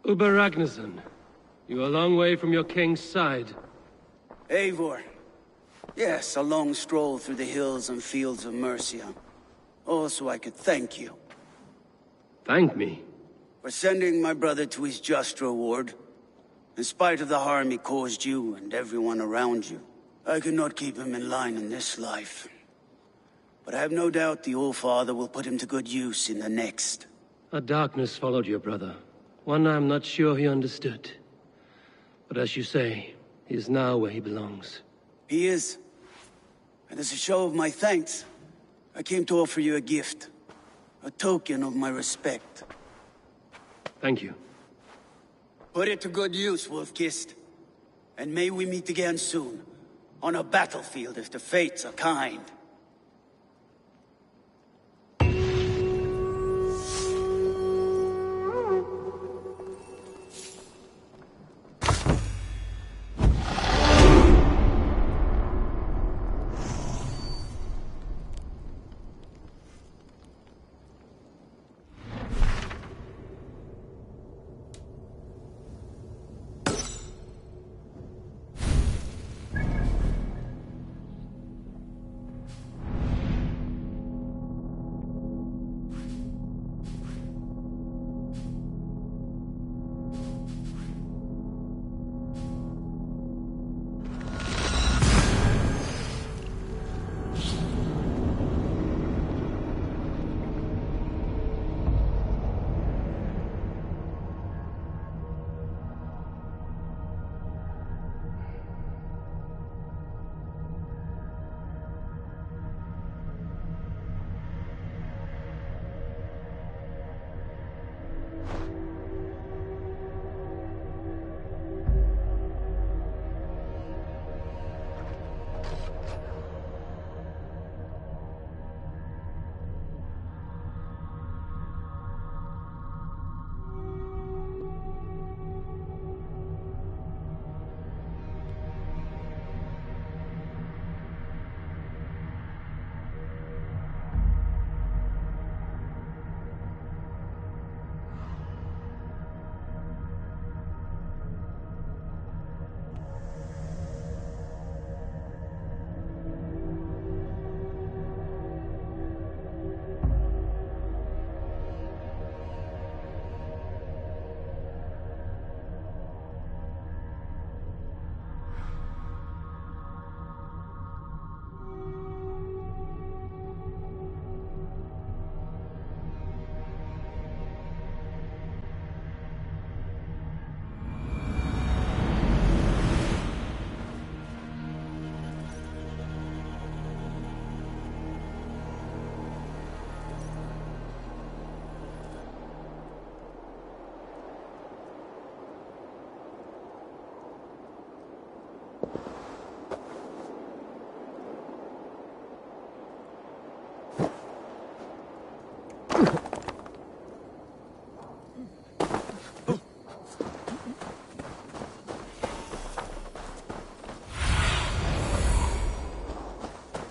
Uber Ragnarsson, you are a long way from your king's side. Eivor. Yes, a long stroll through the hills and fields of Mercia. Also, I could thank you. Thank me? For sending my brother to his just reward. In spite of the harm he caused you and everyone around you, I could not keep him in line in this life. But I have no doubt the All Father will put him to good use in the next. A darkness followed your brother. One I'm not sure he understood. But as you say, he is now where he belongs. He is. And as a show of my thanks, I came to offer you a gift. A token of my respect. Thank you. Put it to good use, Wolf-Kissed. And may we meet again soon. On a battlefield if the fates are kind.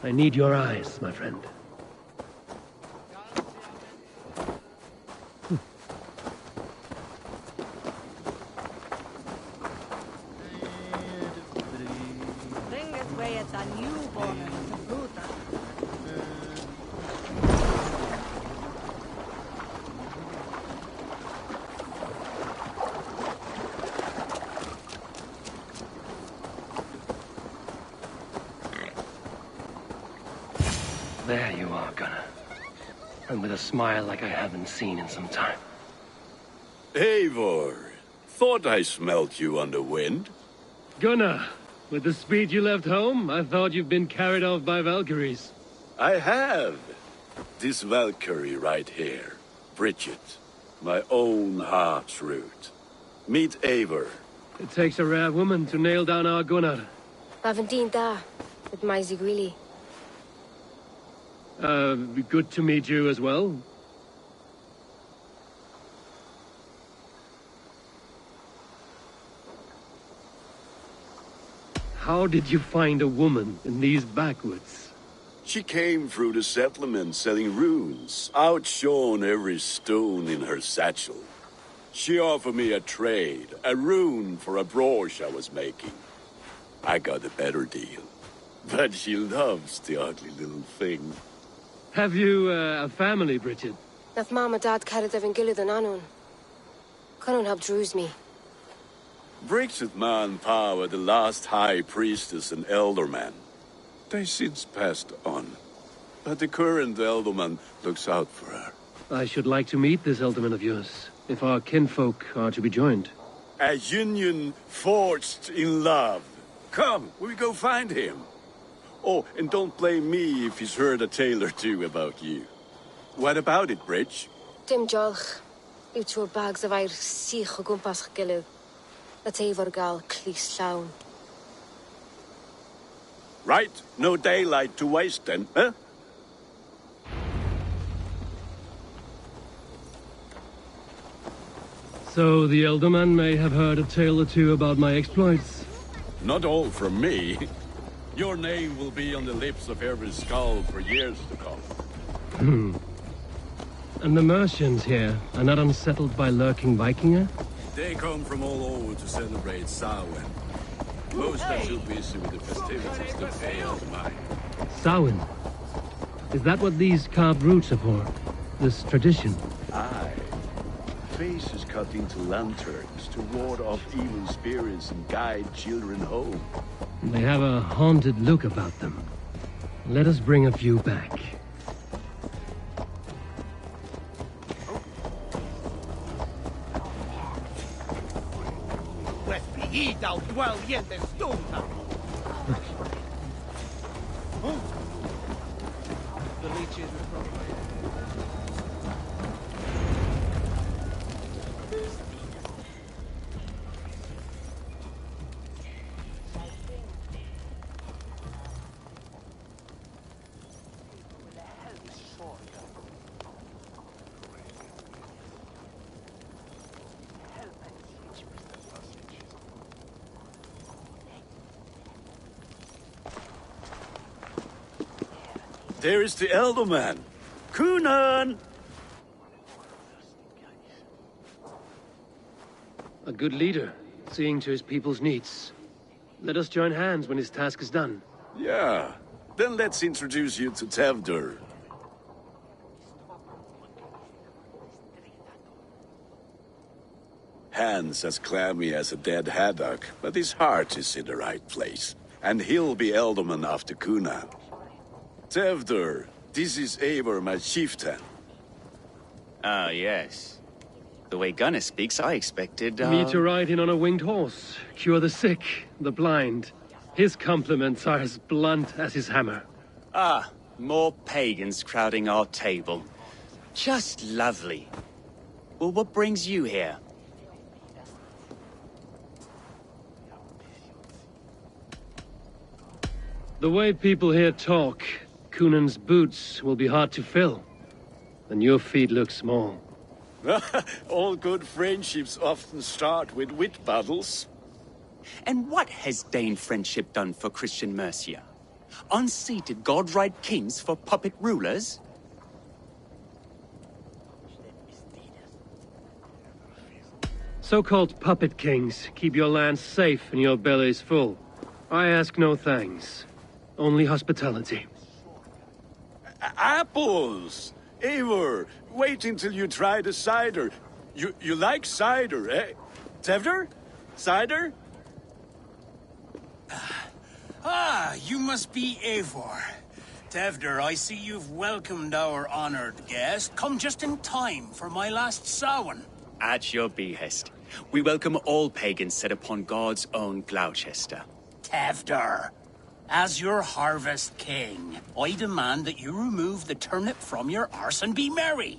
I need your eyes, my friend. There you are, Gunnar. And with a smile like I haven't seen in some time. Eivor, thought I smelt you on the wind. Gunnar, with the speed you left home, I thought you'd been carried off by Valkyries. I have. This Valkyrie right here, Bridget, my own heart's root. Meet Eivor. It takes a rare woman to nail down our Gunnar. Paventinta, with my Zigwili. Good to meet you as well. How did you find a woman in these backwoods? She came through the settlement selling runes, outshone every stone in her satchel. She offered me a trade, a rune for a brooch I was making. I got a better deal. But she loves the ugly little thing. Have you a family, Bridget? Nath Mom a Dad carried evan gilid an anun. Cannon have drews me. Bridget Man Pa were the last high priestess and elderman. They since passed on. But the current elderman looks out for her. I should like to meet this elderman of yours, if our kinfolk are to be joined. A union forged in love. Come, we go find him. Oh, and don't blame me if he's heard a tale or two about you. What about it, Bridge? Dim jolch. You two bags of air sich o gwmpas gilid. Let efo'r gal clis llawn. Right, no daylight to waste then, huh? So the elderman may have heard a tale or two about my exploits. Not all from me. Your name will be on the lips of every skull for years to come. And the merchants here are not unsettled by lurking Vikinger? They come from all over to celebrate Samhain. Most are too busy with the festivities to pay out the mind. Samhain? Is that what these carved roots are for? This tradition? Aye. Faces cut into lanterns to ward off evil spirits and guide children home. They have a haunted look about them. Let us bring a few back. There is the elderman. Kunan! A good leader, seeing to his people's needs. Let us join hands when his task is done. Yeah. Then let's introduce you to Tevdur. Hands as clammy as a dead haddock, but his heart is in the right place. And he'll be elderman after Kunan. Tevdur, this is Eivor, my chieftain. Ah, yes. The way Gunnar speaks, I expected, Me to ride in on a winged horse, cure the sick, the blind. His compliments are as blunt as his hammer. Ah, more pagans crowding our table. Just lovely. Well, what brings you here? The way people here talk, Kunan's boots will be hard to fill. And your feet look small. All good friendships often start with wit battles. And what has Dane friendship done for Christian Mercia? Unseated godright kings for puppet rulers? So-called puppet kings keep your lands safe and your bellies full. I ask no thanks. Only hospitality. Apples! Eivor, wait until you try the cider. You like cider, eh? Tevdur? Cider? Ah, you must be Eivor. Tevdur, I see you've welcomed our honored guest. Come just in time for my last Samhain. At your behest. We welcome all pagans set upon God's own Gloucester. Tevdur, as your harvest king, I demand that you remove the turnip from your arse and be merry.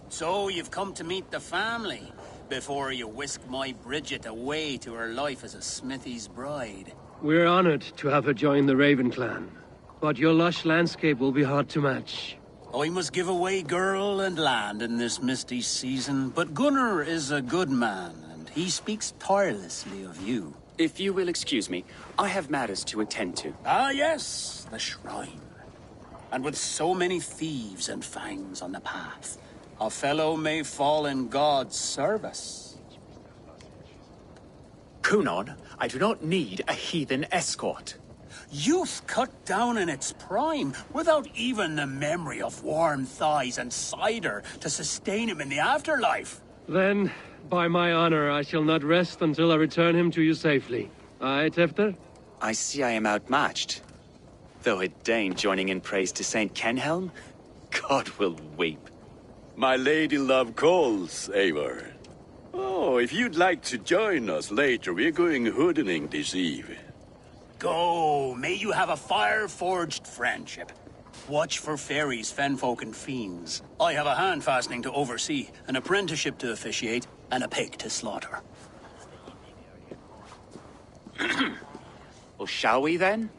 So you've come to meet the family before you whisk my Bridget away to her life as a smithy's bride. We're honored to have her join the Raven clan. But your lush landscape will be hard to match. I must give away girl and land in this misty season, but Gunnar is a good man, and he speaks tirelessly of you. If you will excuse me, I have matters to attend to. Ah, yes, the shrine. And with so many thieves and fangs on the path, A fellow may fall in God's service. Kunon, I do not need a heathen escort. Youth cut down in its prime, without even the memory of warm thighs and cider to sustain him in the afterlife. Then, by my honor, I shall not rest until I return him to you safely. Aye, Tefter? I see I am outmatched. Though a Dane joining in praise to Saint Kenhelm, God will weep. My lady love calls, Eivor. Oh, if you'd like to join us later, we're going hoodening this eve. Go, may you have a fire-forged friendship. Watch for fairies, fenfolk, and fiends. I have a hand fastening to oversee, an apprenticeship to officiate, and a pig to slaughter. Well, shall we then?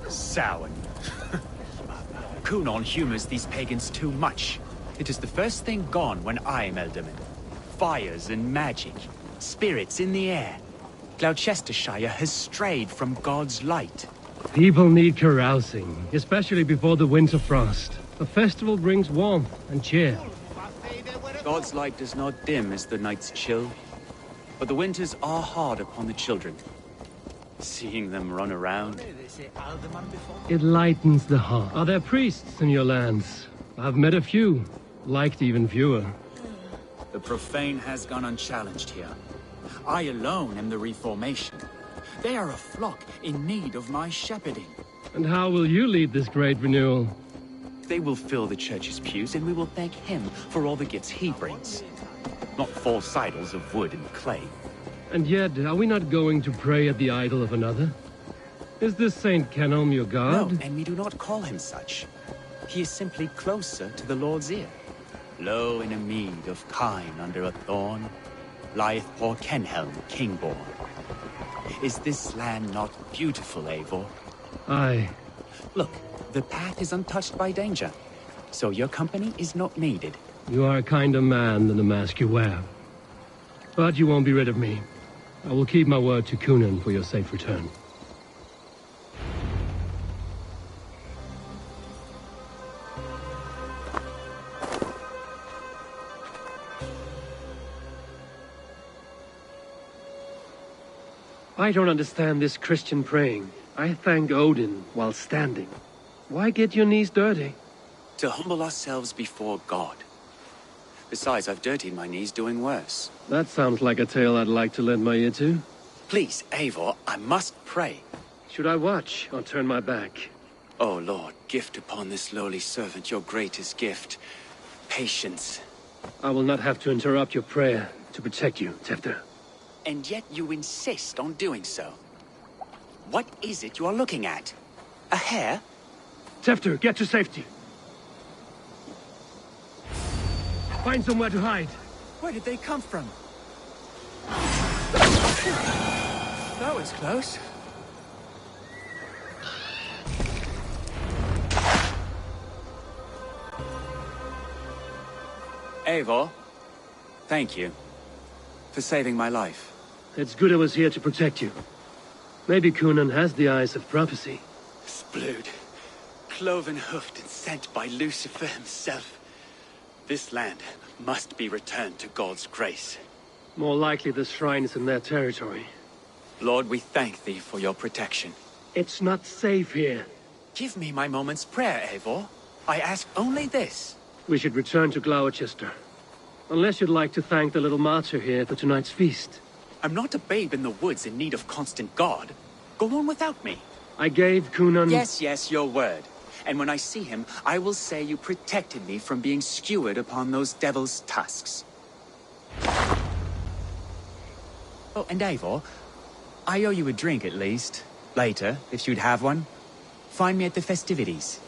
Samhain. Kunon humors these pagans too much. It is the first thing gone when I am Elderman. Fires and magic, spirits in the air. Gloucestershire has strayed from God's light. People need carousing, especially before the winter frost. A festival brings warmth and cheer. God's light does not dim as the nights chill, but the winters are hard upon the children. Seeing them run around. It lightens the heart. Are there priests in your lands? I've met a few, liked even fewer. The profane has gone unchallenged here. I alone am the Reformation. They are a flock in need of my shepherding. And how will you lead this great renewal? They will fill the church's pews, and we will thank him for all the gifts he brings. Not false idols of wood and clay. And yet, are we not going to pray at the idol of another? Is this Saint Kenelm your god? No, and we do not call him such. He is simply closer to the Lord's ear. Low in a mead of kine under a thorn, lieth poor Kenhelm, king-born. Is this land not beautiful, Eivor? Aye. Look, the path is untouched by danger, so your company is not needed. You are a kinder man than the mask you wear. But you won't be rid of me. I will keep my word to Kunan for your safe return. I don't understand this Christian praying. I thank Odin while standing. Why get your knees dirty? To humble ourselves before God. Besides, I've dirtied my knees doing worse. That sounds like a tale I'd like to lend my ear to. Please, Eivor, I must pray. Should I watch or turn my back? Oh, Lord, gift upon this lowly servant your greatest gift. Patience. I will not have to interrupt your prayer to protect you, Tefter. And yet you insist on doing so. What is it you are looking at? A hare? Tefter, get to safety. Find somewhere to hide. Where did they come from? That was close. Eivor, thank you for saving my life. It's good I was here to protect you. Maybe Kunan has the eyes of prophecy. Splood, cloven-hoofed and sent by Lucifer himself. This land must be returned to God's grace. More likely the shrine is in their territory. Lord, we thank thee for your protection. It's not safe here. Give me my moment's prayer, Eivor. I ask only this. We should return to Gloucester. Unless you'd like to thank the little martyr here for tonight's feast. I'm not a babe in the woods in need of constant guard. Go on without me. I gave Kunan... Yes, your word. And when I see him, I will say you protected me from being skewered upon those devil's tusks. Oh, and Eivor, I owe you a drink at least. Later, if you'd have one. Find me at the festivities.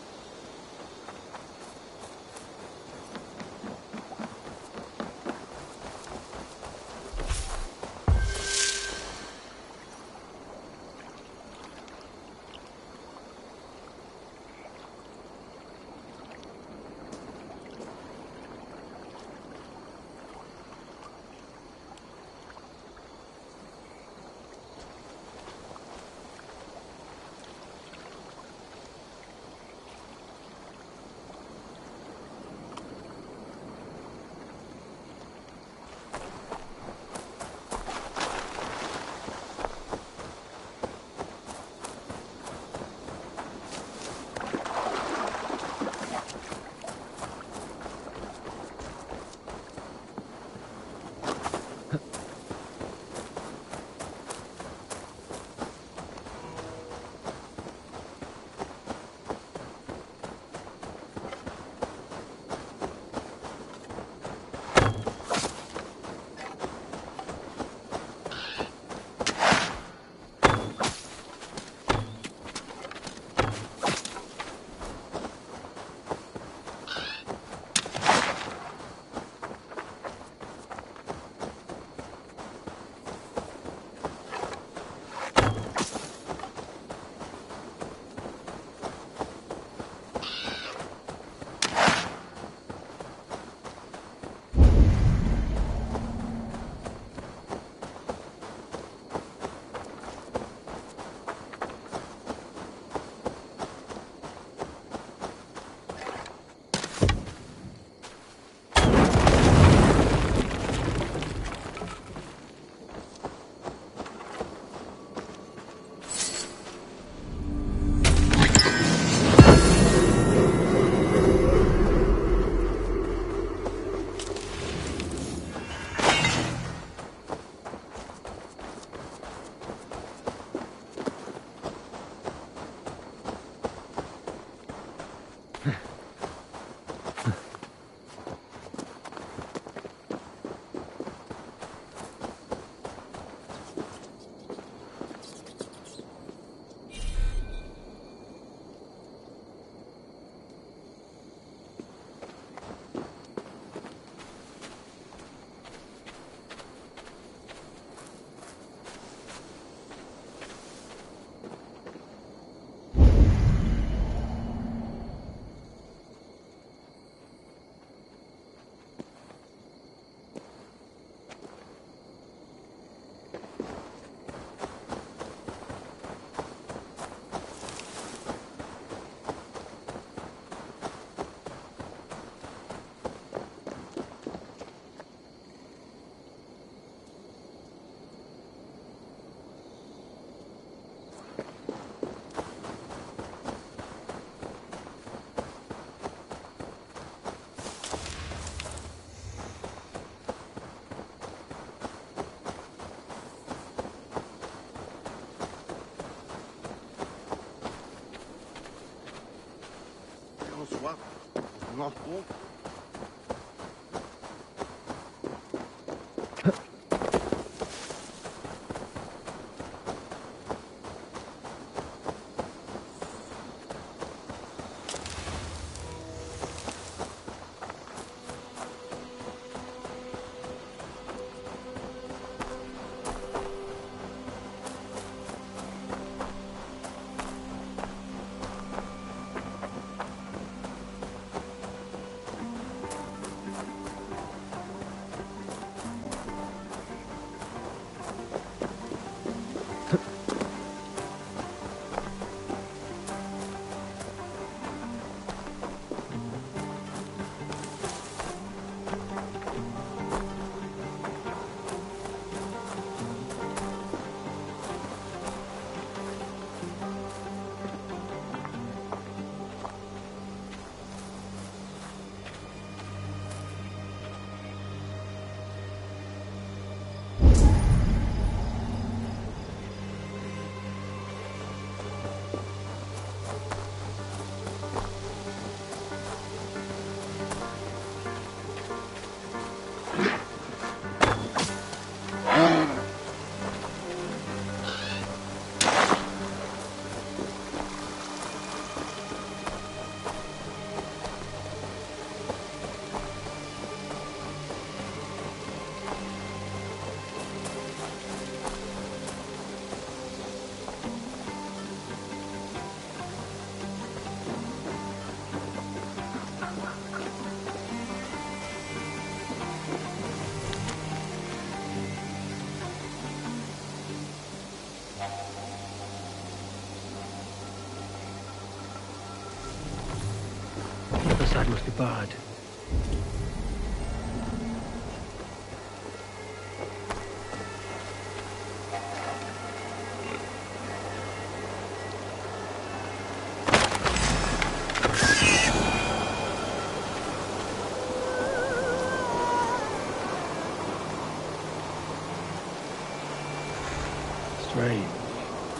The other side must be barred. Strange.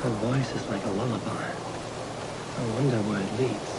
Her voice is like a lullaby. I wonder where it leads.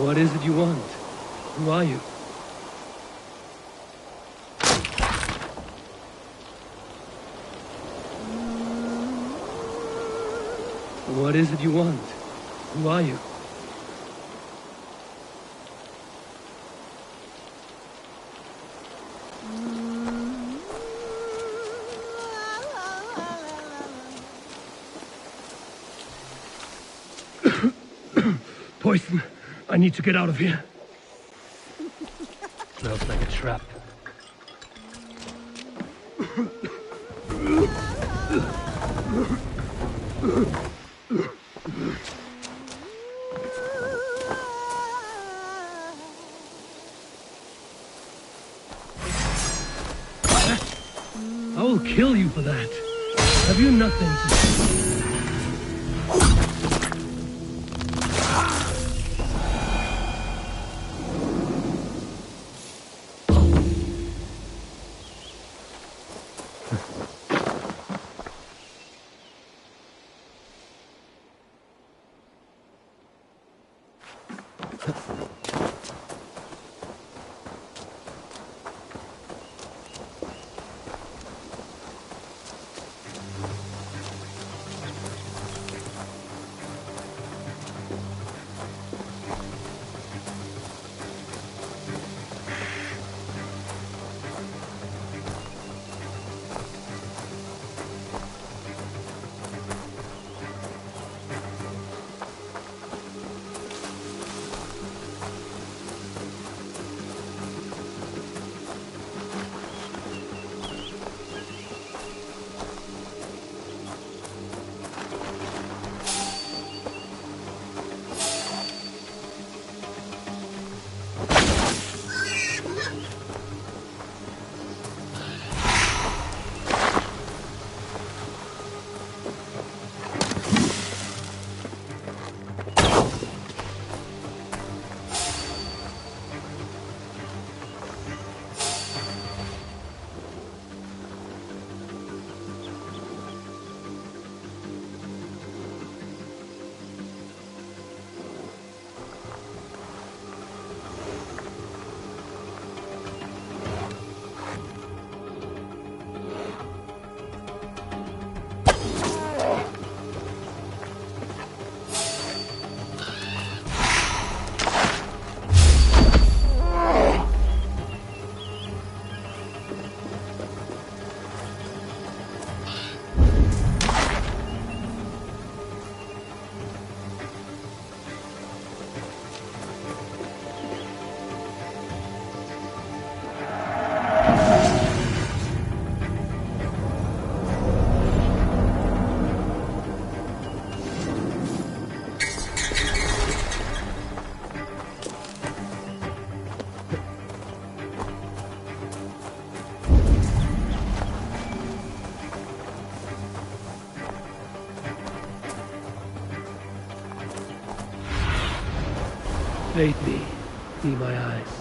What is it you want? Who are you? What is it you want? Who are you? Poison. I need to get out of here. Smells like a trap. I will kill you for that. Have you nothing to say? Bait me. Be my eyes.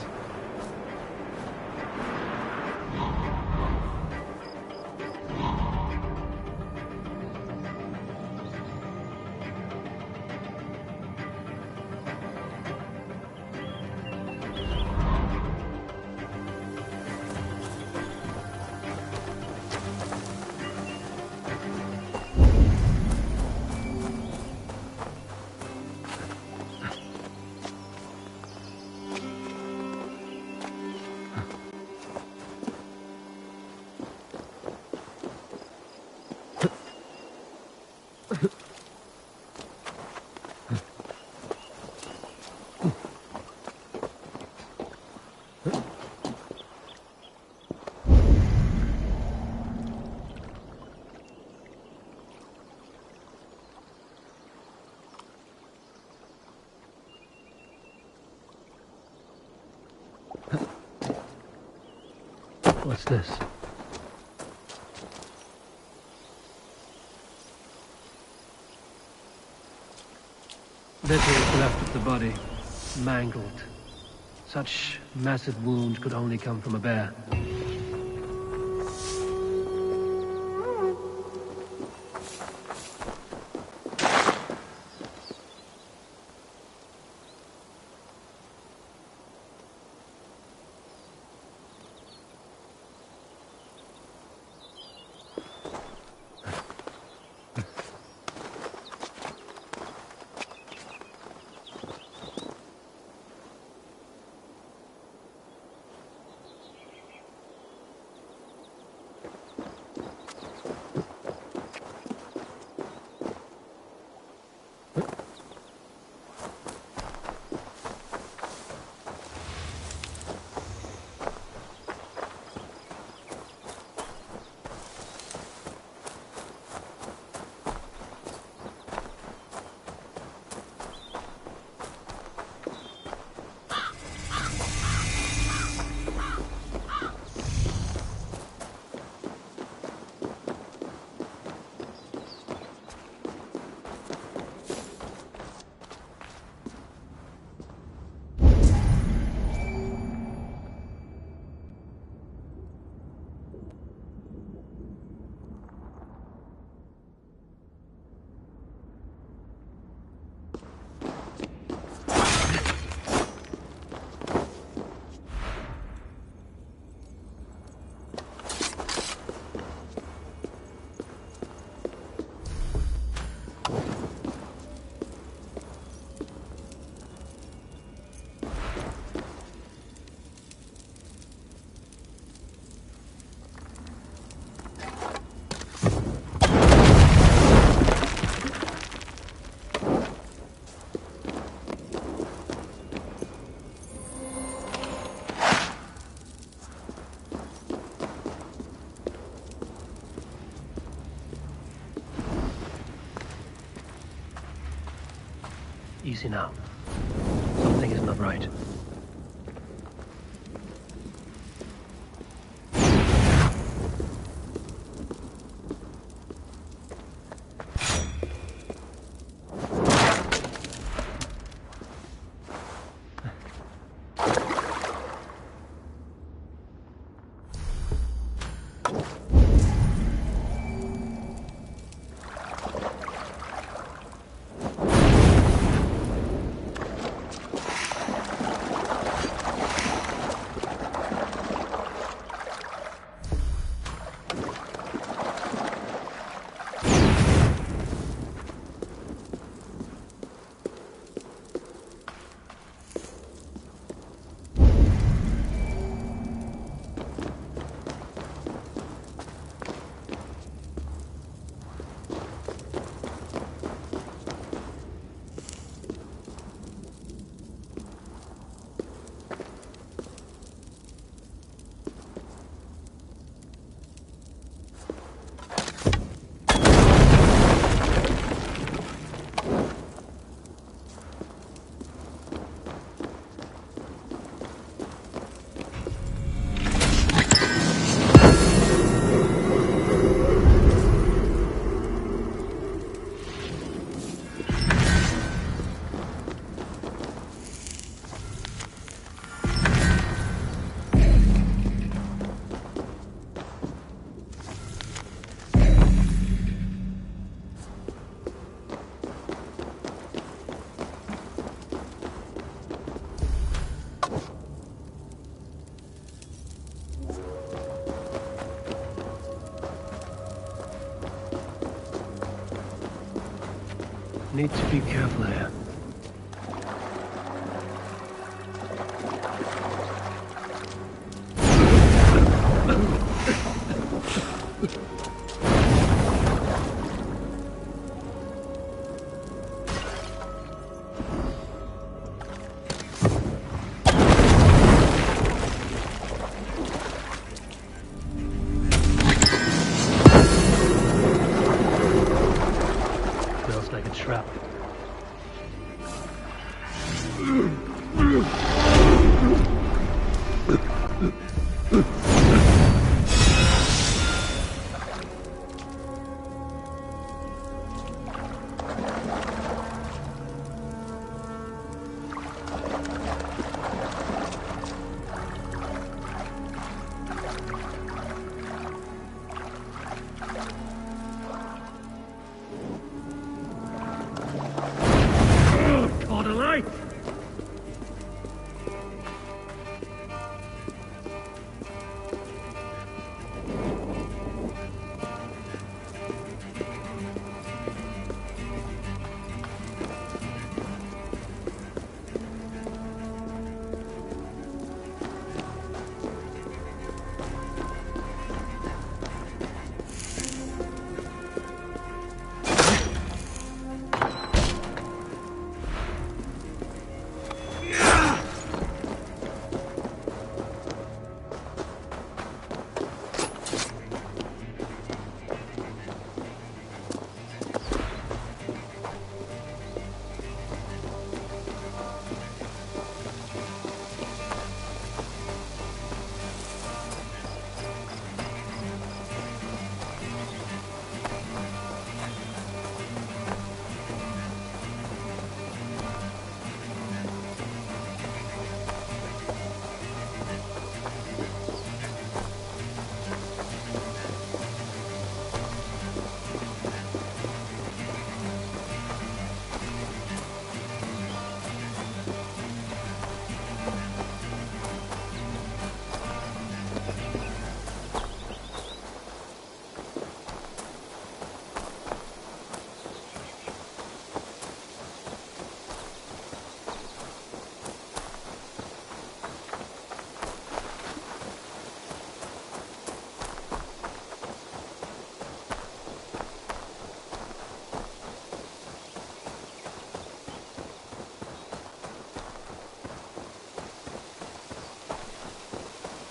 What's this? Little is left of the body, mangled. Such massive wound could only come from a bear. Easy now. Something is not right. Need to be careful here. Smells like a trap. Caught alight!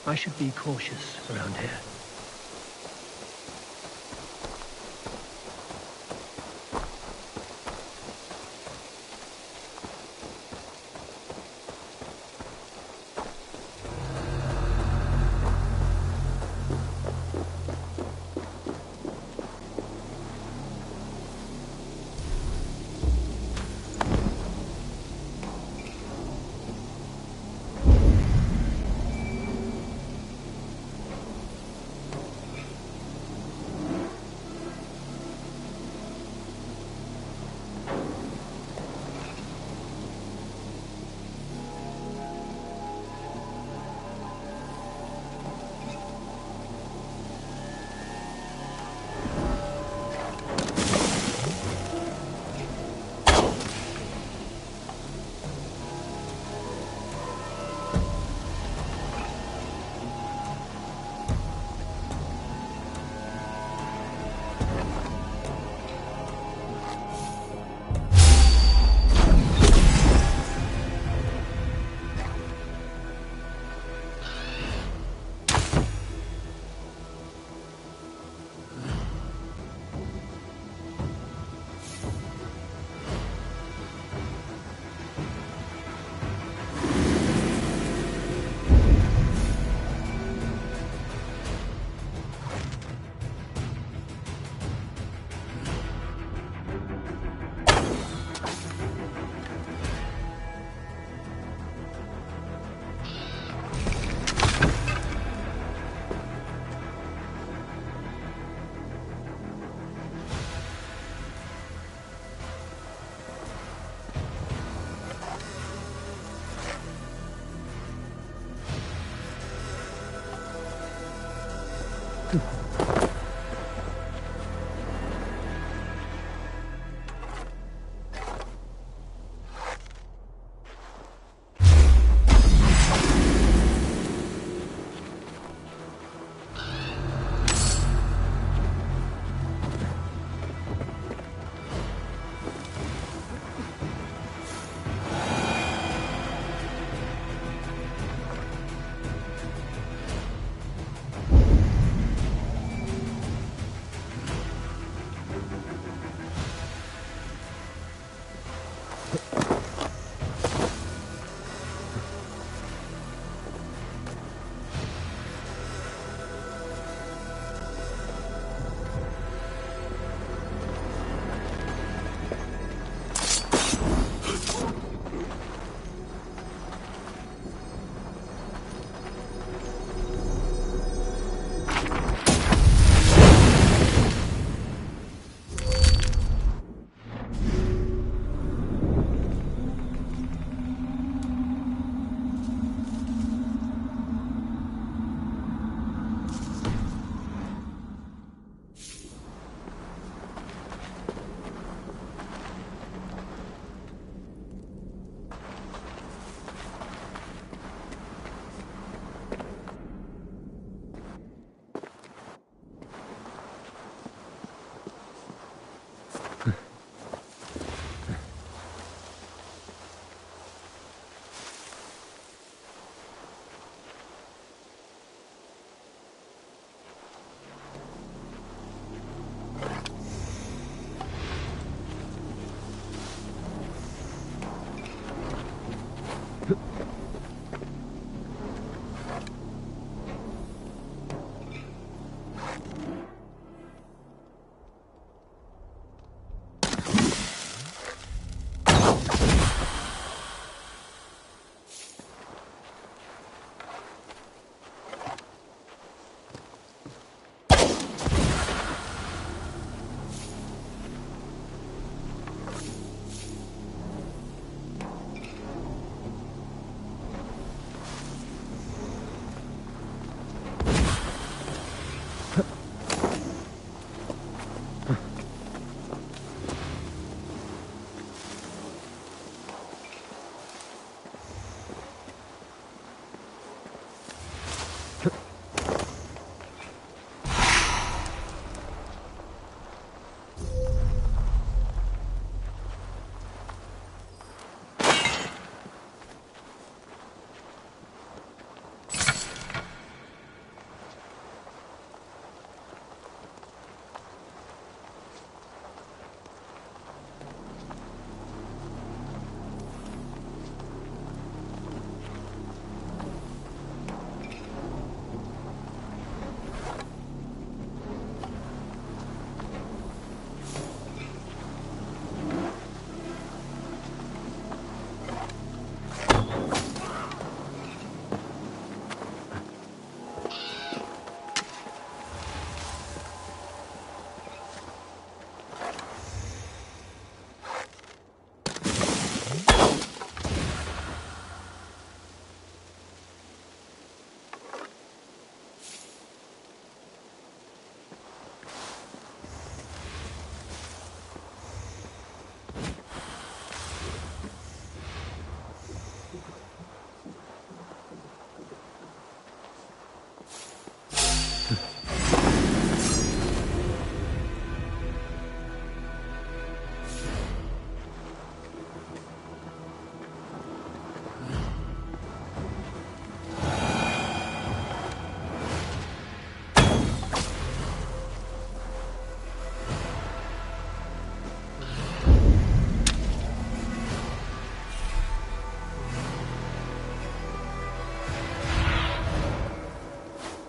I should be cautious around here.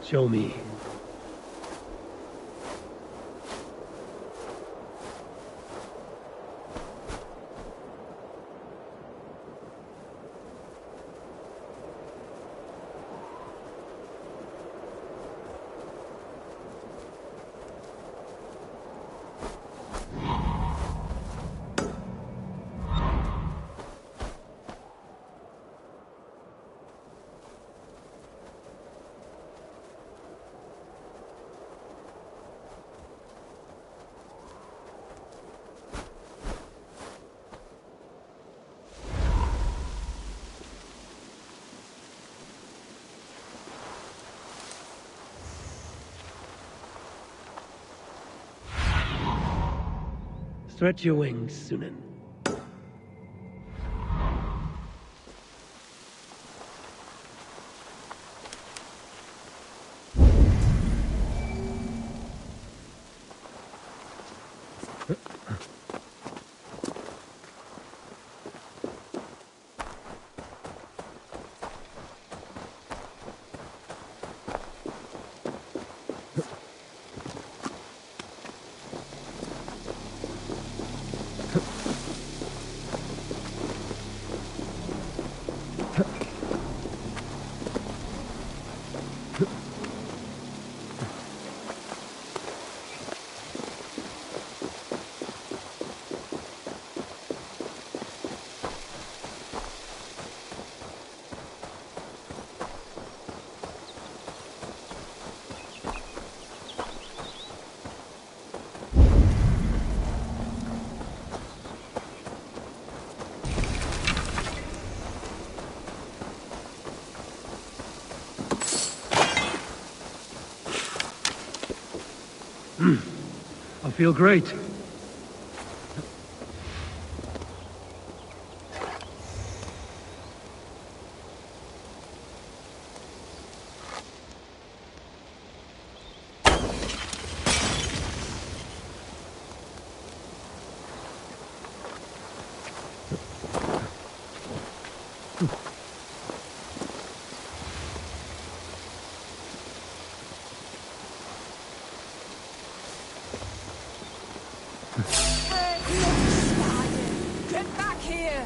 Show me. Stretch your wings, Sunan. I feel great. Get back here!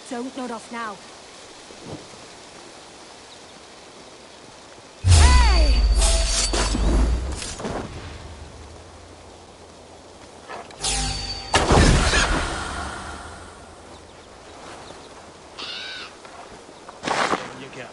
Don't nod off now. Hey! You go.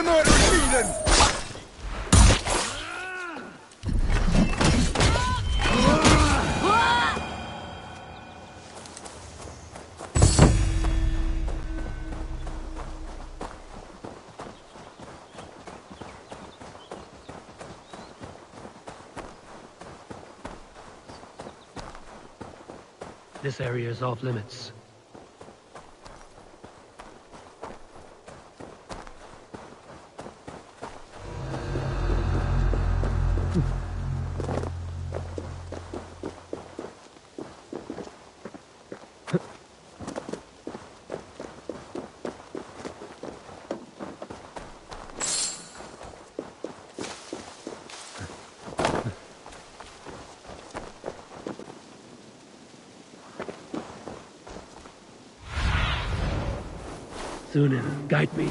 another heathen! This area is off limits. Sunan, guide me.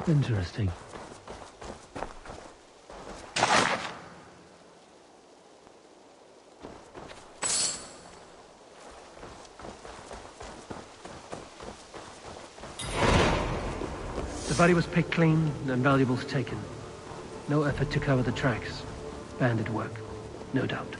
Interesting. The body was picked clean and valuables taken. No effort to cover the tracks. Bandit work, no doubt.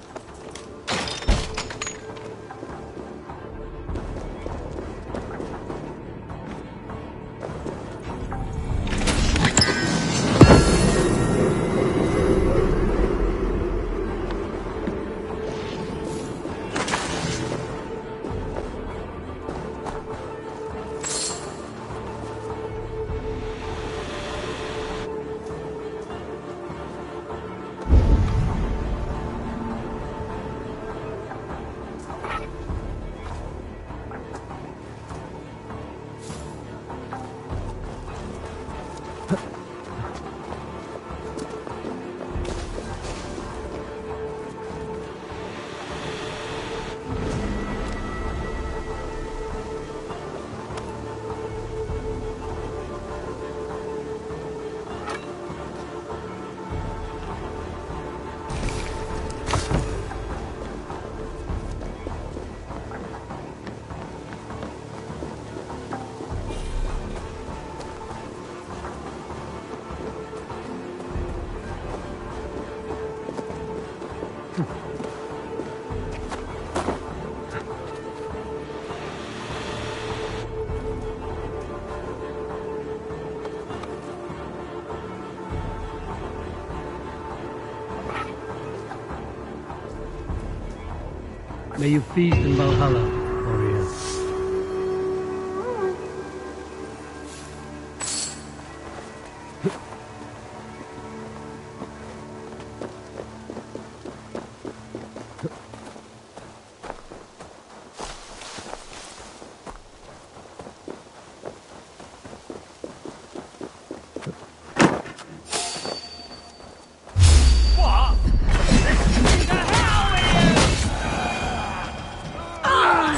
May you feast in Valhalla, warrior. What? The hell with you!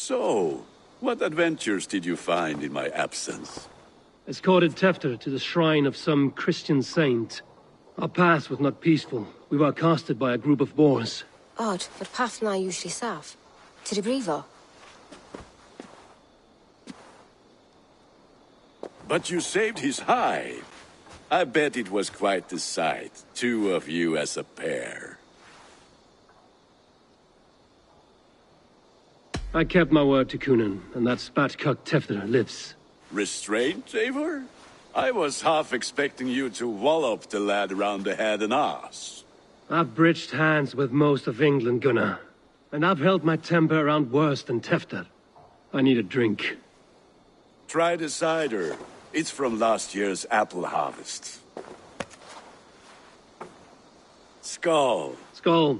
So, what adventures did you find in my absence? Escorted Tefter to the shrine of some Christian saint. Our path was not peaceful. We were accosted by a group of boars. Odd, but path na usually safe. To the brifo. But you saved his hide. I bet it was quite the sight. Two of you as a pair. I kept my word to Kunan, and that spatcuck Tefter lives. Restraint, Eivor? I was half expecting you to wallop the lad around the head and ass. I've bridged hands with most of England, Gunnar. And I've held my temper around worse than Tefter. I need a drink. Try the cider. It's from last year's apple harvest. Skull. Skull.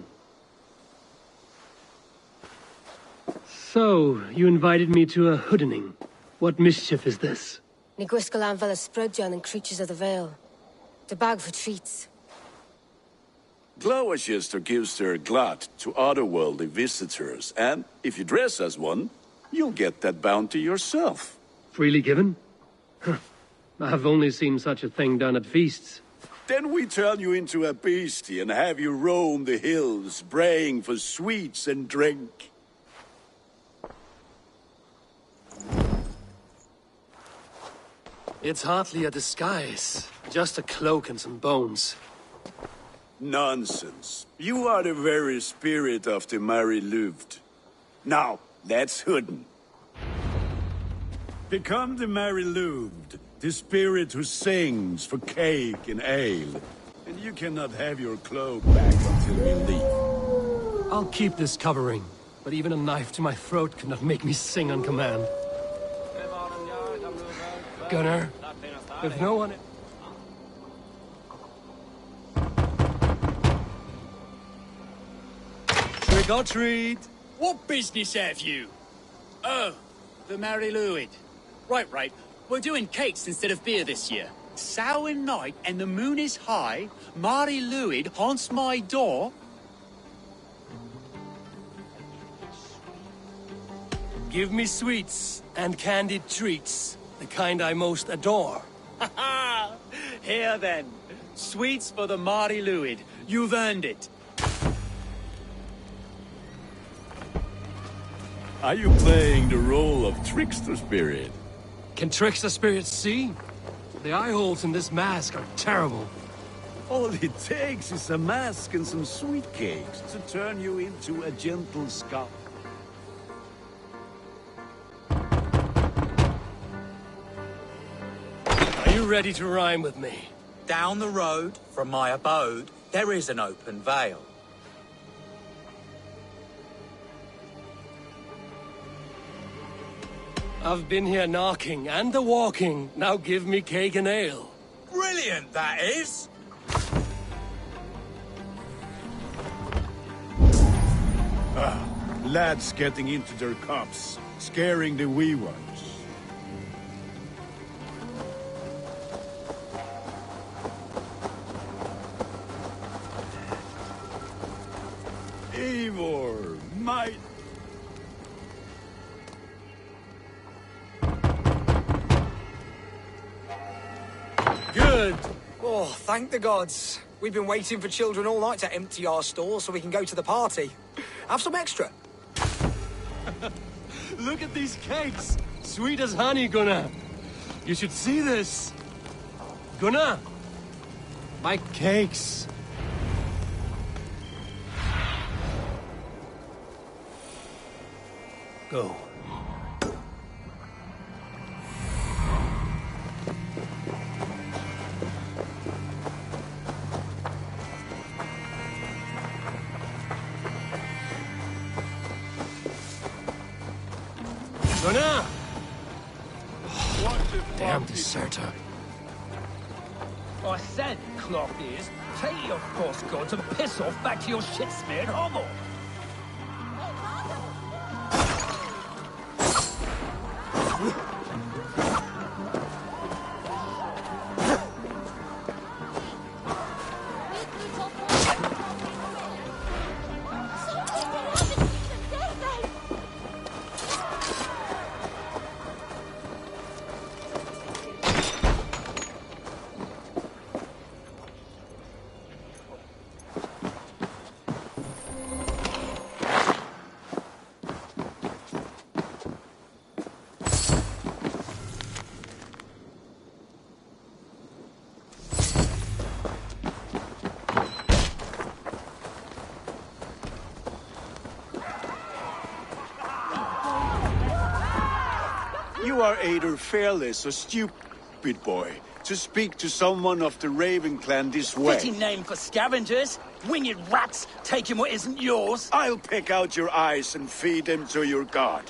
So, you invited me to a hoodening. What mischief is this? Ni gwisgal an fel ysbrydion and creatures of the Vale. The bag for treats. Gloucester gives their glut to otherworldly visitors, and if you dress as one, you'll get that bounty yourself. Freely given? I've only seen such a thing done at feasts. Then we turn you into a beastie and have you roam the hills, braying for sweets and drink. It's hardly a disguise. Just a cloak and some bones. Nonsense. You are the very spirit of the Mary Louved. Now, let's hooden. Become the Mary Louved, the spirit who sings for cake and ale. And you cannot have your cloak back until we leave. I'll keep this covering, but even a knife to my throat could not make me sing on command. Gunnar, if no one... Trick or treat! What business have you? Oh, the Mary Louid. Right. We're doing cakes instead of beer this year. Sour night and the moon is high. Mary Louid haunts my door. Give me sweets and candied treats, the kind I most adore. Ha ha! Here then. Sweets for the Mary Louid. You've earned it. Are you playing the role of trickster spirit? Can trickster spirits see? The eye holes in this mask are terrible. All it takes is a mask and some sweet cakes to turn you into a gentle scout. Are you ready to rhyme with me? Down the road from my abode, there is an open vale. I've been here knocking and a walking. Now give me cake and ale. Brilliant, that is! Lads getting into their cups, scaring the wee ones. Eivor, my... Good. Oh, thank the gods. We've been waiting for children all night to empty our stores so we can go to the party. Have some extra. Look at these cakes. Sweet as honey, Gunnar. You should see this. Gunnar. My cakes. Go. Gunnar! Damn deserter. I said, clock ears, take your cross gods and piss off back to your shit-smeared hovel. You are either fearless or stupid, boy, to speak to someone of the Raven clan this way. Fitting name for scavengers. Winged rats taking what isn't yours. I'll pick out your eyes and feed them to your god.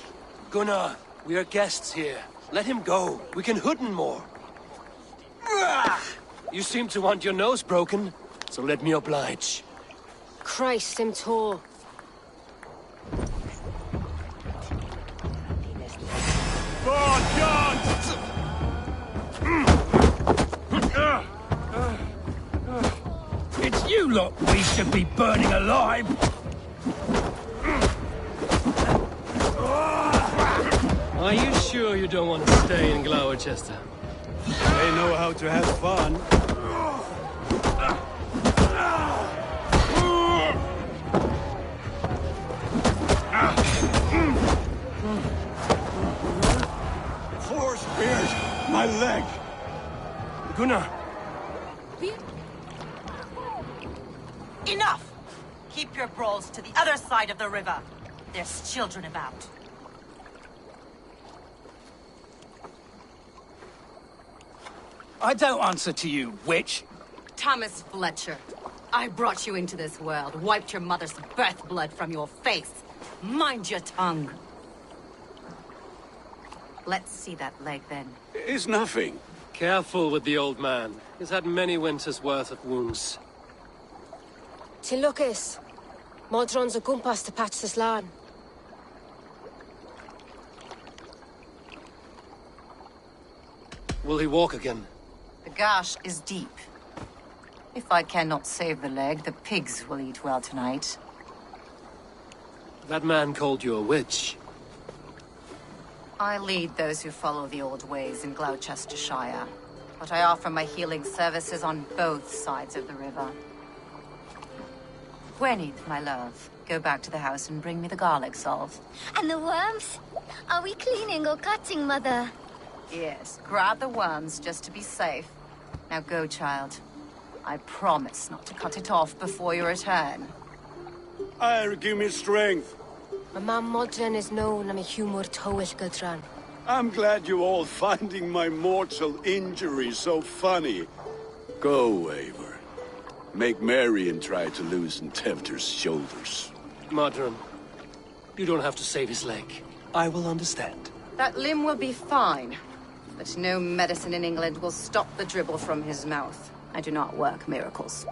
Gunnar, we are guests here. Let him go. We can hood him more. You seem to want your nose broken, so let me oblige. Christ, him tall. It's you lot we should be burning alive. Are you sure you don't want to stay in Gloucester? They know how to have fun. Four spears! My leg! Gunnar! Enough! Keep your brawls to the other side of the river. There's children about. I don't answer to you, witch. Thomas Fletcher, I brought you into this world, wiped your mother's birth blood from your face. Mind your tongue. Let's see that leg, then. It's nothing. Careful with the old man. He's had many winters' worth of wounds. Tilukis. Modron's a gumpas to patch this land. Will he walk again? The gash is deep. If I cannot save the leg, the pigs will eat well tonight. That man called you a witch. I lead those who follow the old ways in Gloucestershire, but I offer my healing services on both sides of the river. Gwyneth, my love, go back to the house and bring me the garlic salve. And the worms? Are we cleaning or cutting, Mother? Yes, grab the worms just to be safe. Now go, child. I promise not to cut it off before you return. Give me strength. My mam Modron is known and a humor towish gudran. I'm glad you all finding my mortal injury so funny. Go, Eivor. Make merry and try to loosen Tevder's shoulders. Modron, you don't have to save his leg. I will understand. That limb will be fine, but no medicine in England will stop the dribble from his mouth. I do not work miracles.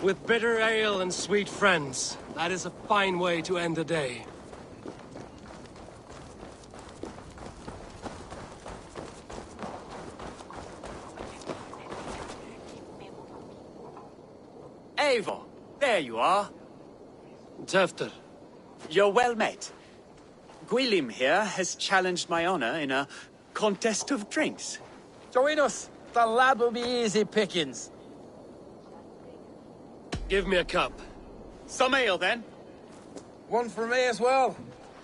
With bitter ale and sweet friends, that is a fine way to end the day. Eivor, there you are. Tefter. You're well met. Gwilym here has challenged my honor in a contest of drinks. Join us. The lad will be easy pickings. Give me a cup. Some ale, then. One for me as well.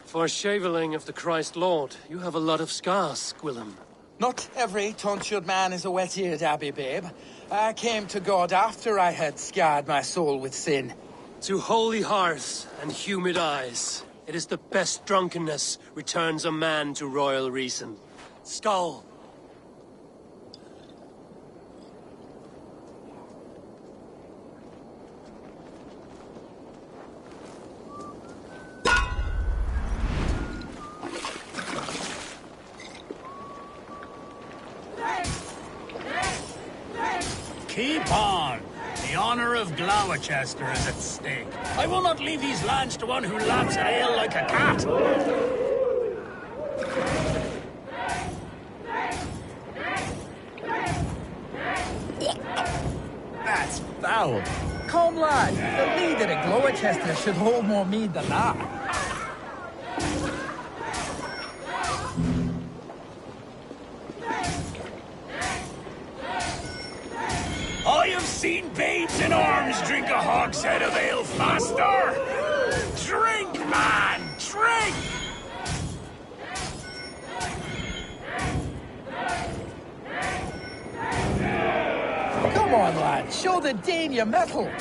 For shaveling of the Christ Lord, you have a lot of scars, Gwillem. Not every tonsured man is a wet-eared abbey, babe. I came to God after I had scarred my soul with sin. To holy hearts and humid eyes, it is the best drunkenness returns a man to royal reason. Skull! Keep on! The honor of Gloucester is at stake. I will not leave these lands to one who laps at ale like a cat! That's foul. Come, lad. The leader of Gloucester should hold more mead than that. I have seen babes in arms drink a hogshead of ale faster! Drink, man! Drink! Come on, lad. Show the Dane your mettle.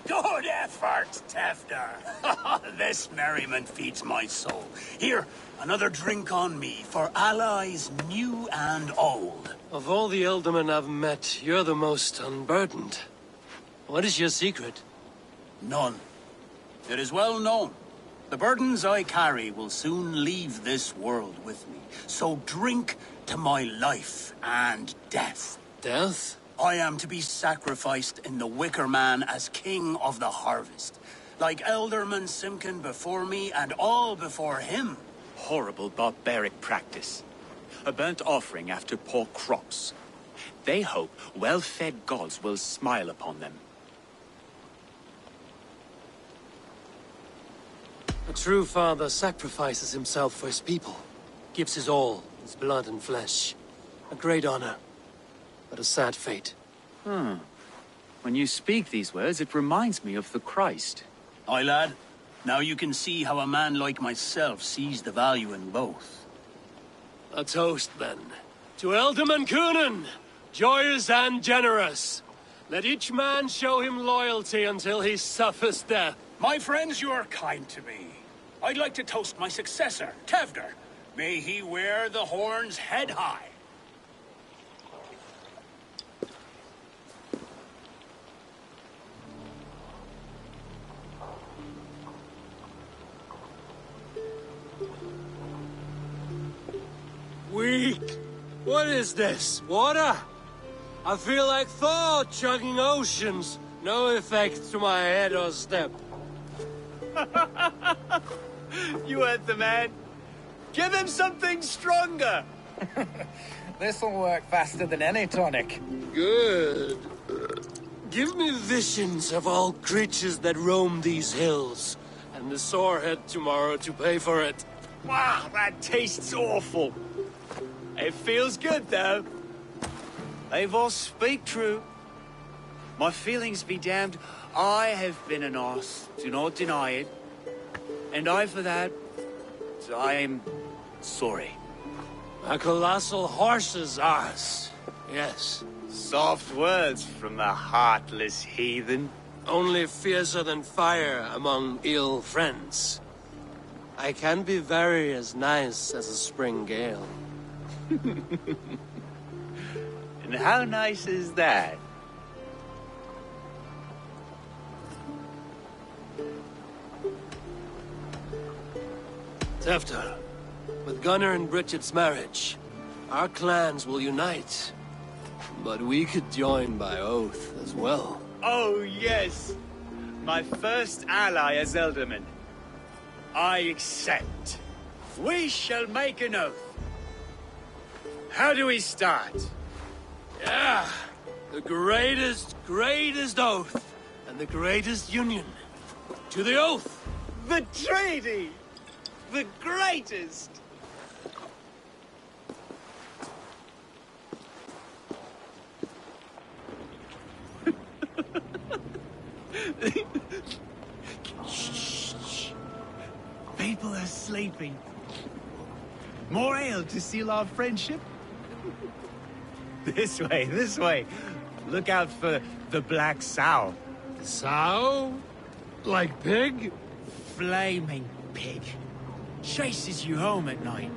Good effort, Tefter. This merriment feeds my soul. Here, another drink on me for allies new and old. Of all the ealdormen I've met, you're the most unburdened. What is your secret? None. It is well known. The burdens I carry will soon leave this world with me. So drink to my life and death. Death? I am to be sacrificed in the Wicker Man as king of the harvest. Like Elderman Simkin before me and all before him. Horrible barbaric practice. A burnt offering after poor crops. They hope well-fed gods will smile upon them. A true father sacrifices himself for his people. Gives his all, his blood and flesh. A great honor, but a sad fate. When you speak these words, it reminds me of the Christ. Aye, lad. Now you can see how a man like myself sees the value in both. A toast, then. To Ealdorman Coonan, joyous and generous. Let each man show him loyalty until he suffers death. My friends, you are kind to me. I'd like to toast my successor, Tevder. May he wear the horns head high. Weak. What is this? Water? I feel like Thor chugging oceans. No effect to my head or step. You heard the man. Give him something stronger. This'll work faster than any tonic. Good. Give me visions of all creatures that roam these hills, and the sorehead tomorrow to pay for it. Wow, that tastes awful. It feels good, though. They've all speak true. My feelings be damned. I have been an arse, do not deny it. And I, for that, I am sorry. A colossal horse's arse, yes. Soft words from the heartless heathen. Only fiercer than fire among ill friends. I can be very as nice as a spring gale. And how nice is that? Tefter, With Gunnar and Bridget's marriage, our clans will unite. But we could join by oath as well. Oh, yes. My first ally as Elderman. I accept. We shall make an oath. How do we start? Yeah, the greatest oath, and the greatest union. To the oath! The treaty! The greatest! Shh. People are sleeping. More ale to seal our friendship? This way. Look out for the black sow. Sow? Like pig? Flaming pig. Chases you home at night.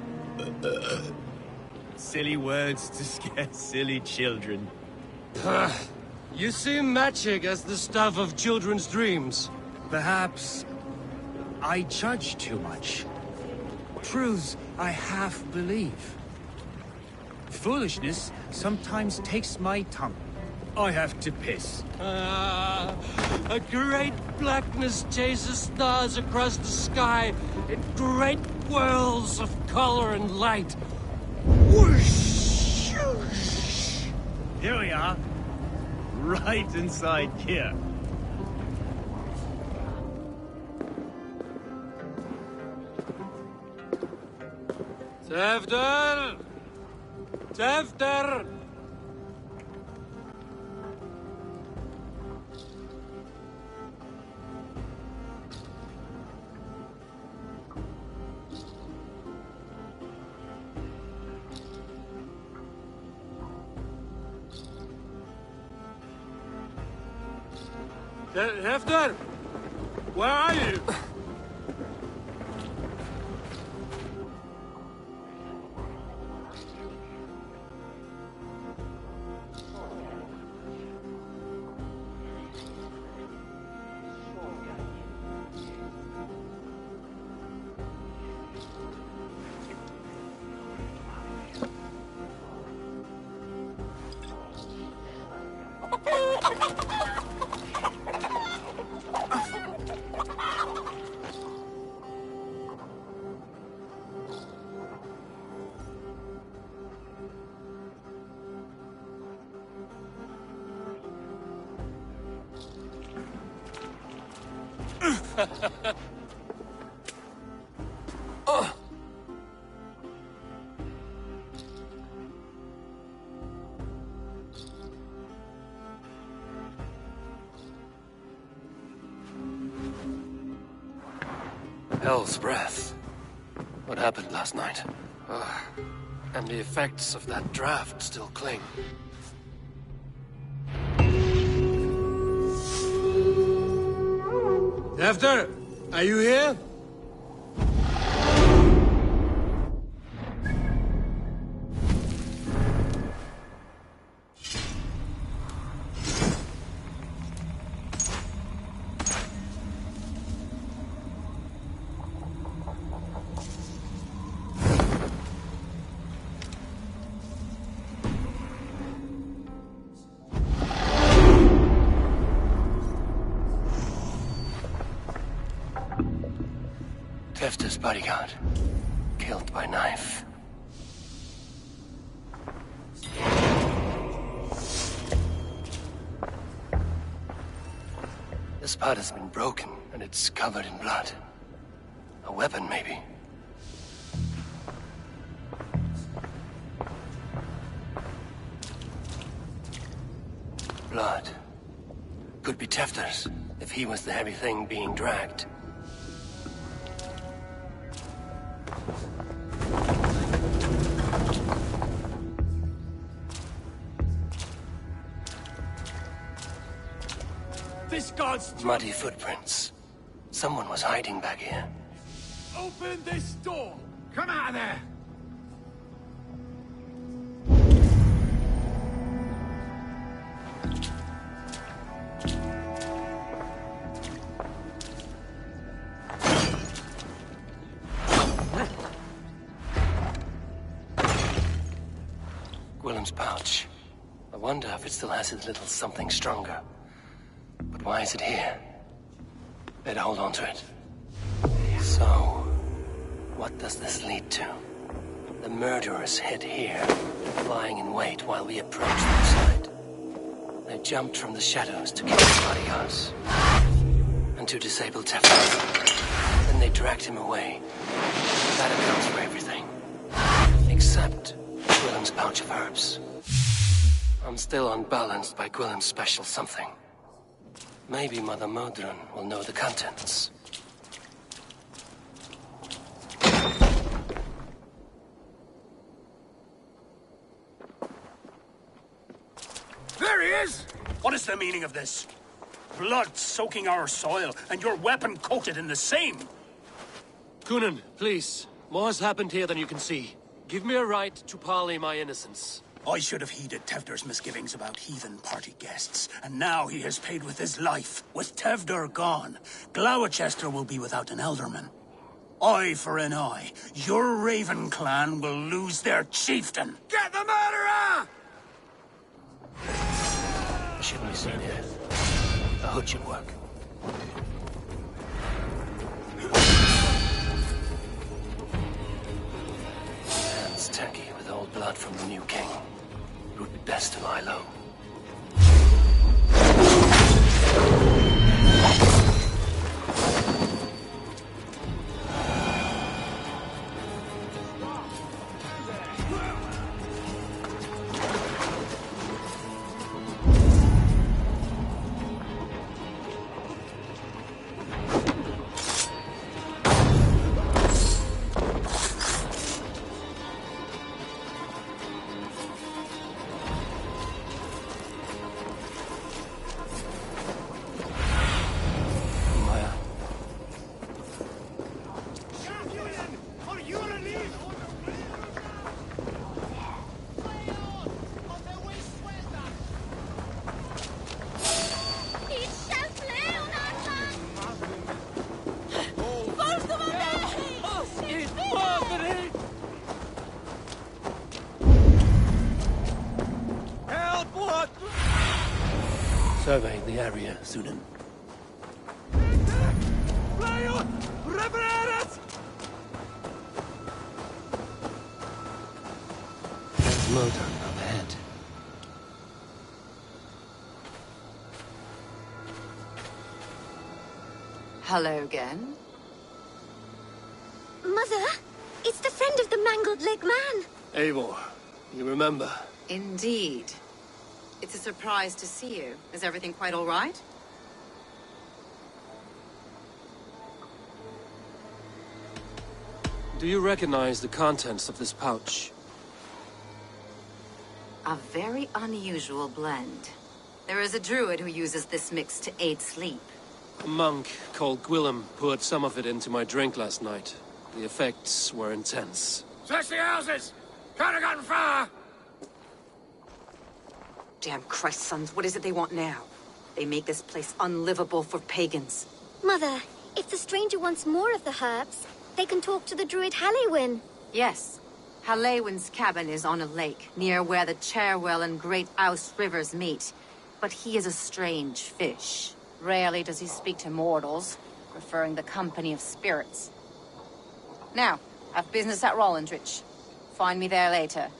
Silly words to scare silly children. You see magic as the stuff of children's dreams. Perhaps I judge too much. Truths I half believe. Foolishness sometimes takes my tongue. I have to piss. A great blackness chases stars across the sky in great whirls of color and light. Whoosh! Here we are. Right inside here. Tefter! Tefter! Hefter! Where are you? Hell's breath. What happened last night? And the effects of that draft still cling. Hefter, are you here? Hefter's bodyguard, killed by knife. This part has been broken, and it's covered in blood. A weapon, maybe. Blood. Could be Tefter's, if he was the heavy thing being dragged. This god's... Muddy footprints. Someone was hiding back here. Open this door! Come out of there! Willem's pouch. I wonder if it still has a little something stronger. But why is it here? Better hold on to it. So, what does this lead to? The murderers hid here, lying in wait while we approached their side. They jumped from the shadows to kill the bodyguards. And to disable Teflon. Then they dragged him away. That accounts for everything. Except Willem's pouch of herbs. I'm still unbalanced by Gwillem's special something. Maybe Mother Modron will know the contents. There he is! What is the meaning of this? Blood soaking our soil, and your weapon coated in the same! Kunin, please. More has happened here than you can see. Give me a right to parley my innocence. I should have heeded Tevder's misgivings about heathen party guests, and now he has paid with his life. With Tevder gone, Gloucester will be without an ealdorman. Eye for an eye. Your Raven clan will lose their chieftain. Get the murderer! Shouldn't be seen here. A hood should work. Hands tacky with old blood from the new king. It would be best to lie low. Survey the area, Sunan. There's Modron up ahead. Hello again. Mother, it's the friend of the mangled leg man. Eivor, you remember? Indeed. It's a surprise to see you. Is everything quite all right? Do you recognize the contents of this pouch? A very unusual blend. There is a druid who uses this mix to aid sleep. A monk called Gwillem poured some of it into my drink last night. The effects were intense. Search the houses! Can't have gotten far! Damn Christ, sons, what is it they want now? They make this place unlivable for pagans. Mother, if the stranger wants more of the herbs, they can talk to the druid Halewyn. Yes. Halewyn's cabin is on a lake, near where the Cherwell and Great Ouse rivers meet. But he is a strange fish. Rarely does he speak to mortals, preferring the company of spirits. Now, have business at Rollindrich. Find me there later.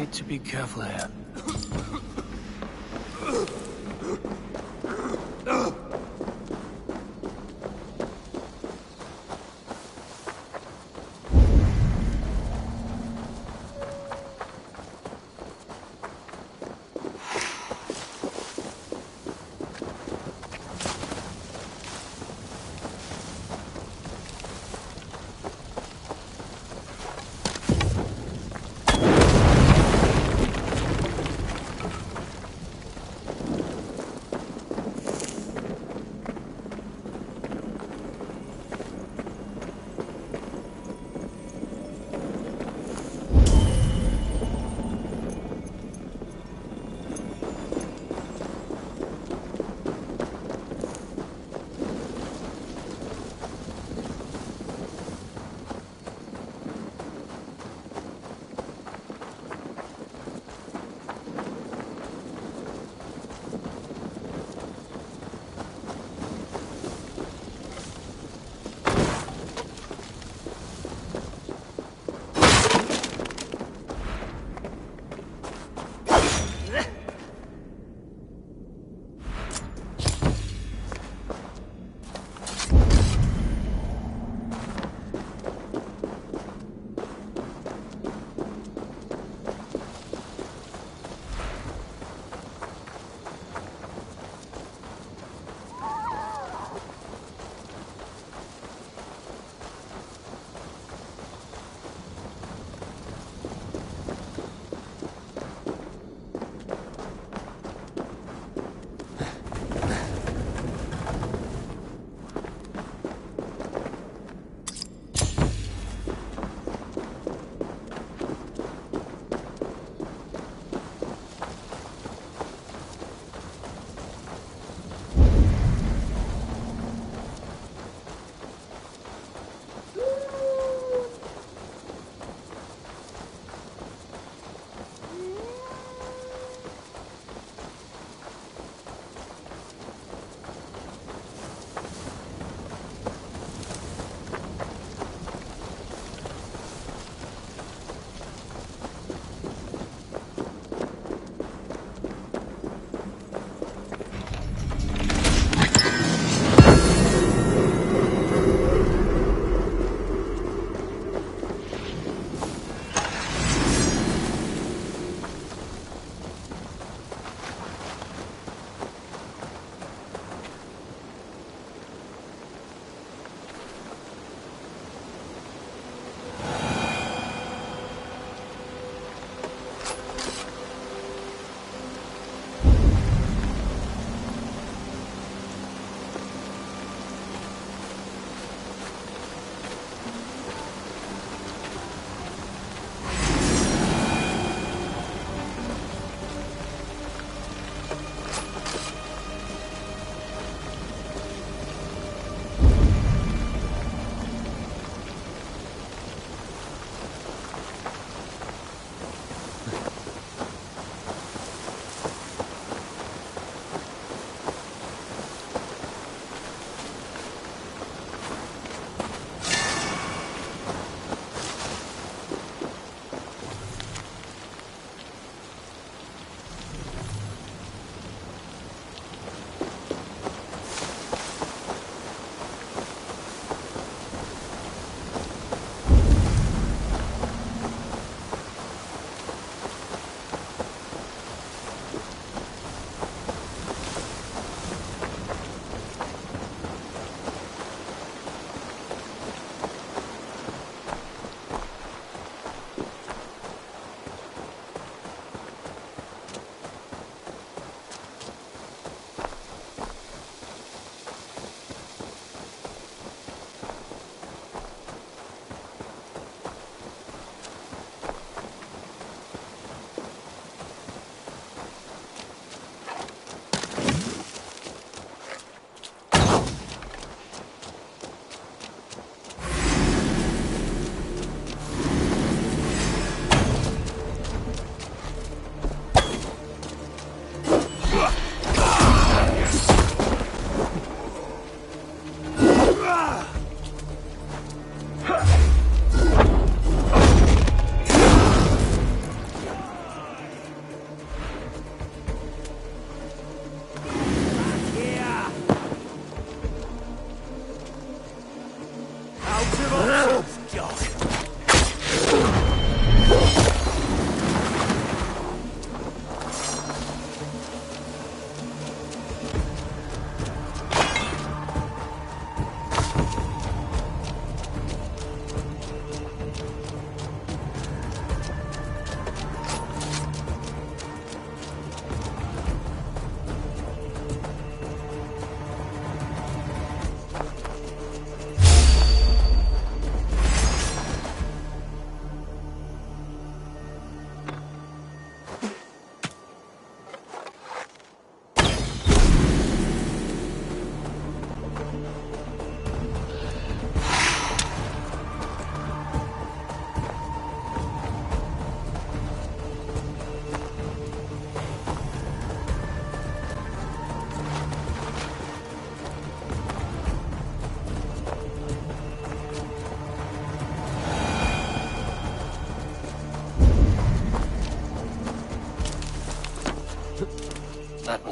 need to be careful here.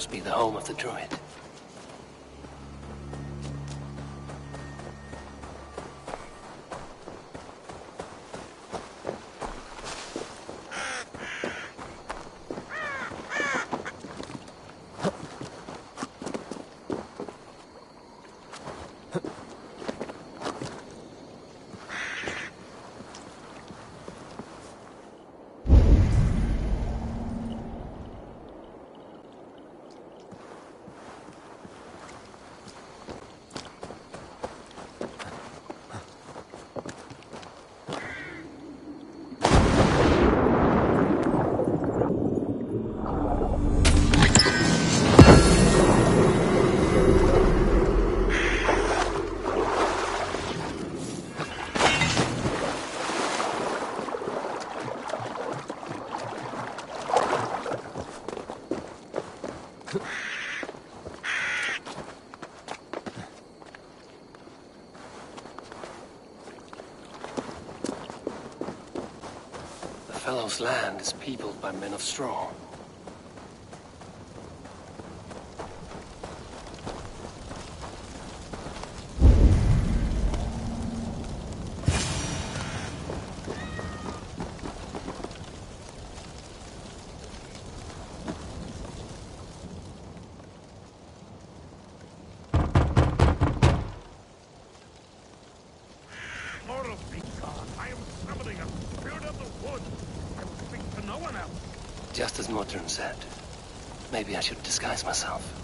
must be the home of the druid. The fellow's land is peopled by men of straw. Mortal be gone. I am summoning a spirit of the wood. I will speak to no one else. Just as Modron said. Maybe I should disguise myself.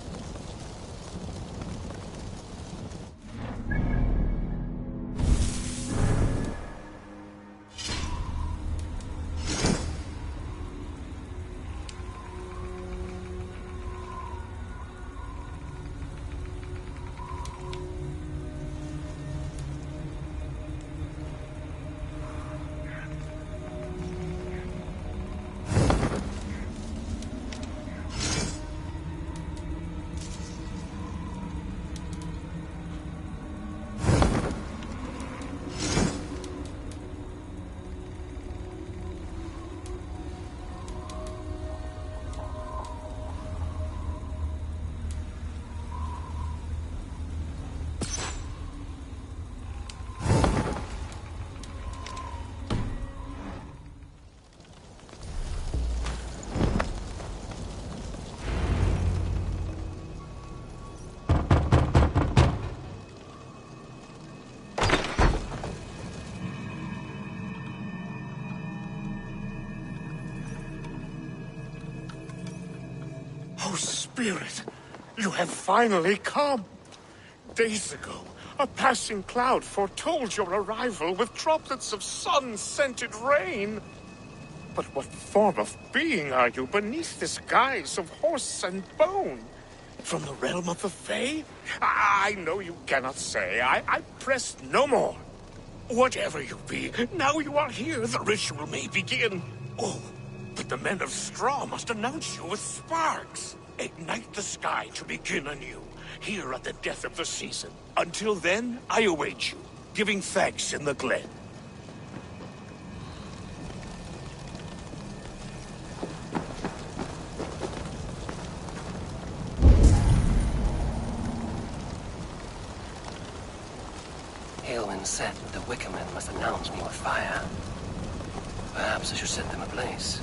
Oh, Spirit, you have finally come. Days ago, a passing cloud foretold your arrival with droplets of sun-scented rain. But what form of being are you beneath this guise of horse and bone? From the realm of the Fae? I know you cannot say. I press no more. Whatever you be, now you are here, the ritual may begin. Oh, but the men of straw must announce you with sparks. Ignite the sky to begin anew, here at the death of the season. Until then, I await you, giving thanks in the glen. Aelwyn said the Wickermen must announce me with fire. Perhaps I should set them ablaze.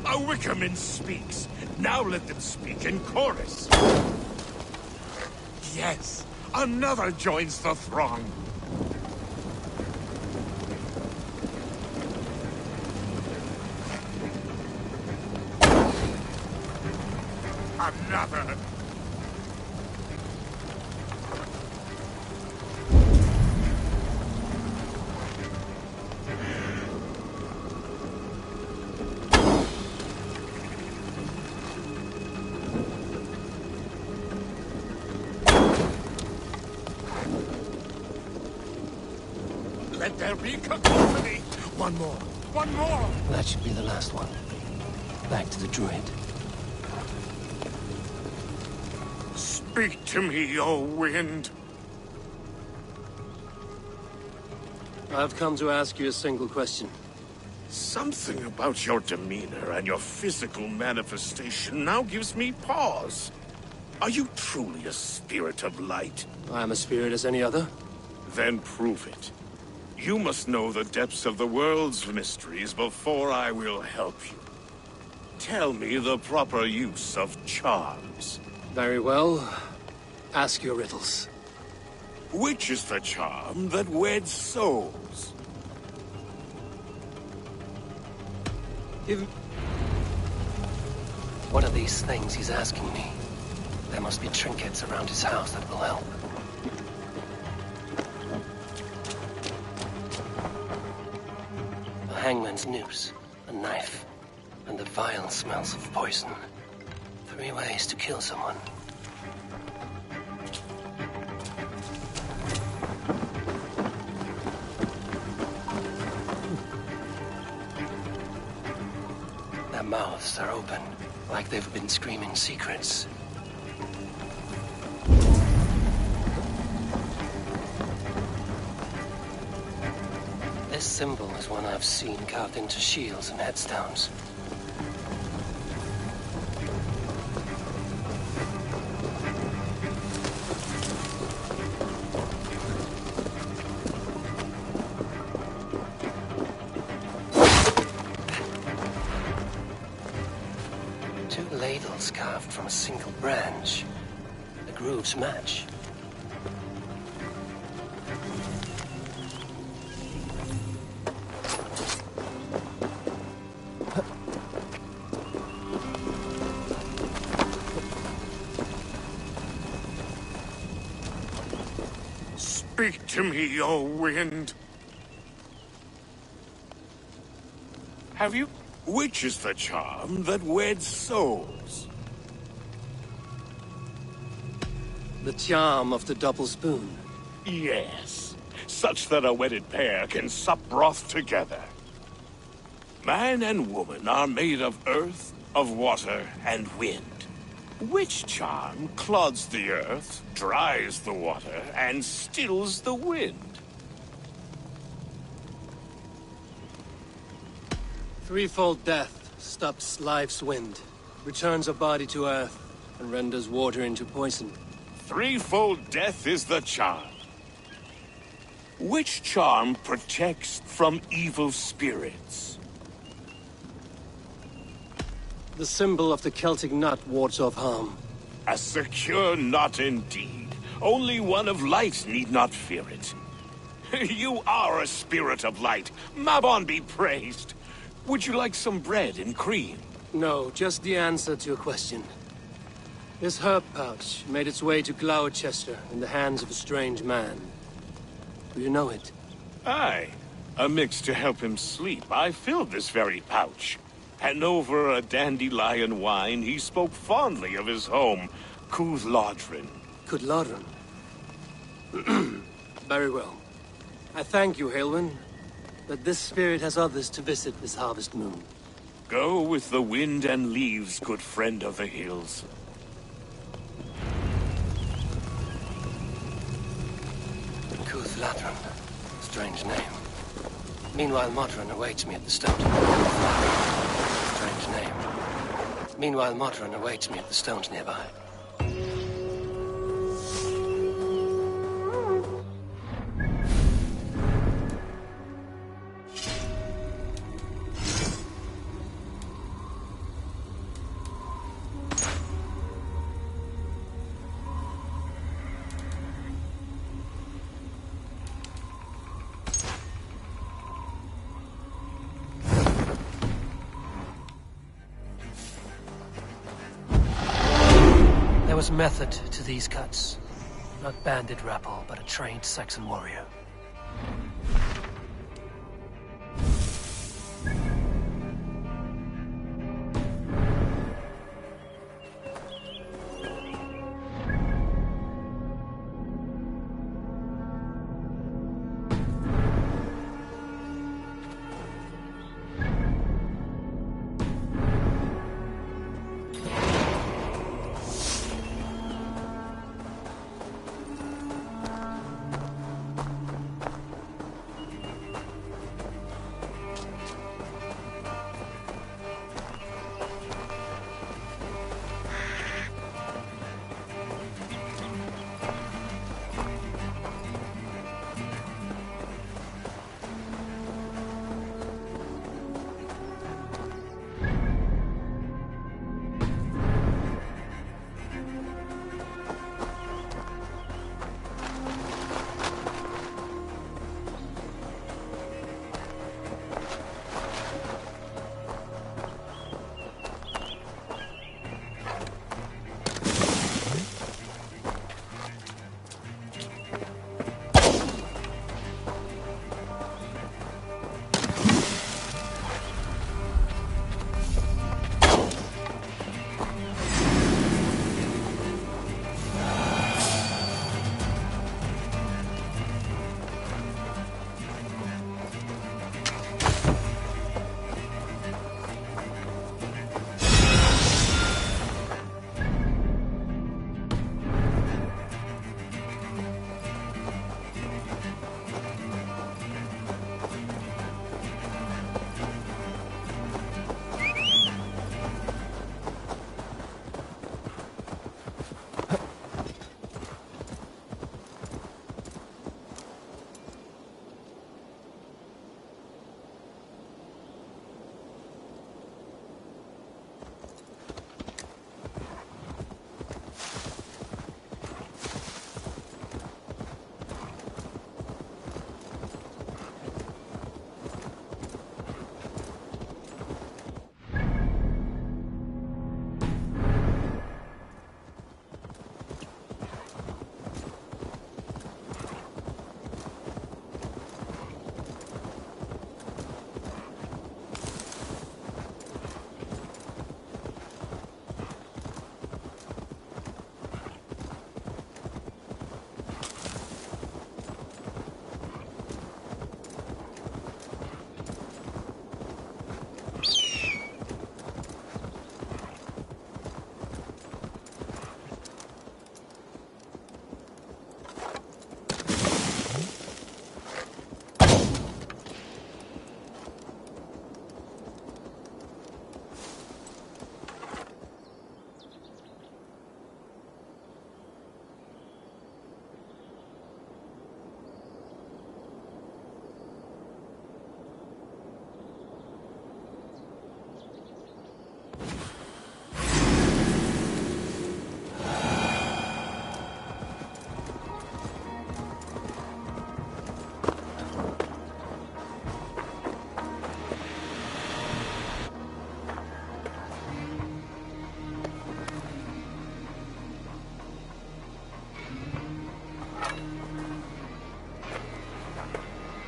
A Wickerman speaks. Now let them speak in chorus. Yes, another joins the throng. Another. Let there be cacophony. One more. One more. That should be the last one. Back to the druid. Speak to me, O wind. I've come to ask you a single question. Something about your demeanor and your physical manifestation now gives me pause. Are you truly a spirit of light? I am a spirit as any other. Then prove it. You must know the depths of the world's mysteries before I will help you. Tell me the proper use of charms. Very well. Ask your riddles. Which is the charm that weds souls? What are these things he's asking me? There must be trinkets around his house that will help. A hangman's noose, a knife, and the vile smells of poison. 3 ways to kill someone. Their mouths are open, like they've been screaming secrets. This symbol is one I've seen carved into shields and headstones. Two ladles carved from a single branch. The grooves match. Speak to me, O wind. Have you... Which is the charm that weds souls? The charm of the double spoon. Yes, such that a wedded pair can sup broth together. Man and woman are made of earth, of water, and wind. Which charm clods the earth, dries the water, and stills the wind? Threefold death stops life's wind, returns a body to earth, and renders water into poison. Threefold death is the charm. Which charm protects from evil spirits? The symbol of the Celtic knot wards off harm. A secure knot indeed. Only one of light need not fear it. You are a spirit of light. Mabon be praised. Would you like some bread and cream? No, just the answer to your question. This herb pouch made its way to Gloucester in the hands of a strange man. Do you know it? Aye. A mix to help him sleep. I filled this very pouch. And over a dandelion wine, he spoke fondly of his home, Cúthládrin. Cúthládrin? Very well. I thank you, Halwyn, but this spirit has others to visit this harvest moon. Go with the wind and leaves, good friend of the hills. Cúthládrin. Strange name. Meanwhile, Modron awaits me at the stone. Strange name. Meanwhile, Modron awaits me at the stones nearby. There was method to these cuts. Not bandit rabble, but a trained Saxon warrior.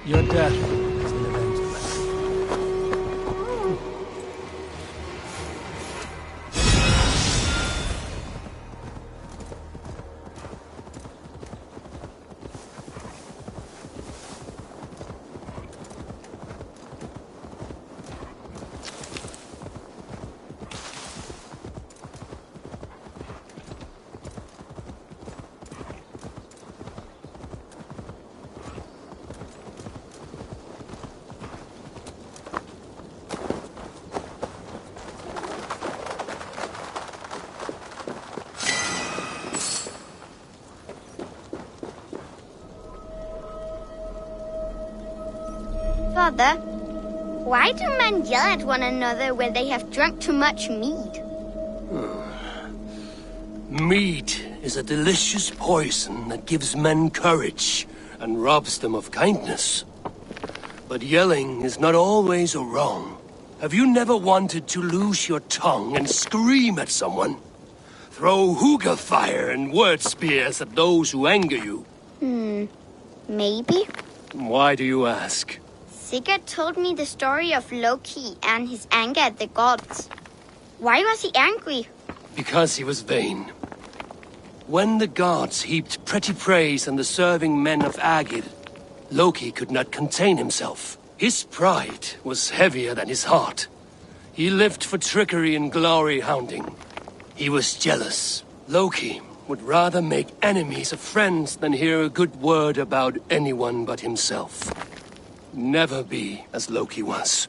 Your death is an event of lesson. Father, why do men yell at one another when they have drunk too much mead? Mead is a delicious poison that gives men courage and robs them of kindness. But yelling is not always wrong. Have you never wanted to lose your tongue and scream at someone? Throw hookah fire and word spears at those who anger you? Maybe. Why do you ask? Sigurd told me the story of Loki and his anger at the gods. Why was he angry? Because he was vain. When the gods heaped pretty praise on the serving men of Agid, Loki could not contain himself. His pride was heavier than his heart. He lived for trickery and glory hounding. He was jealous. Loki would rather make enemies of friends than hear a good word about anyone but himself. Never be as Loki was.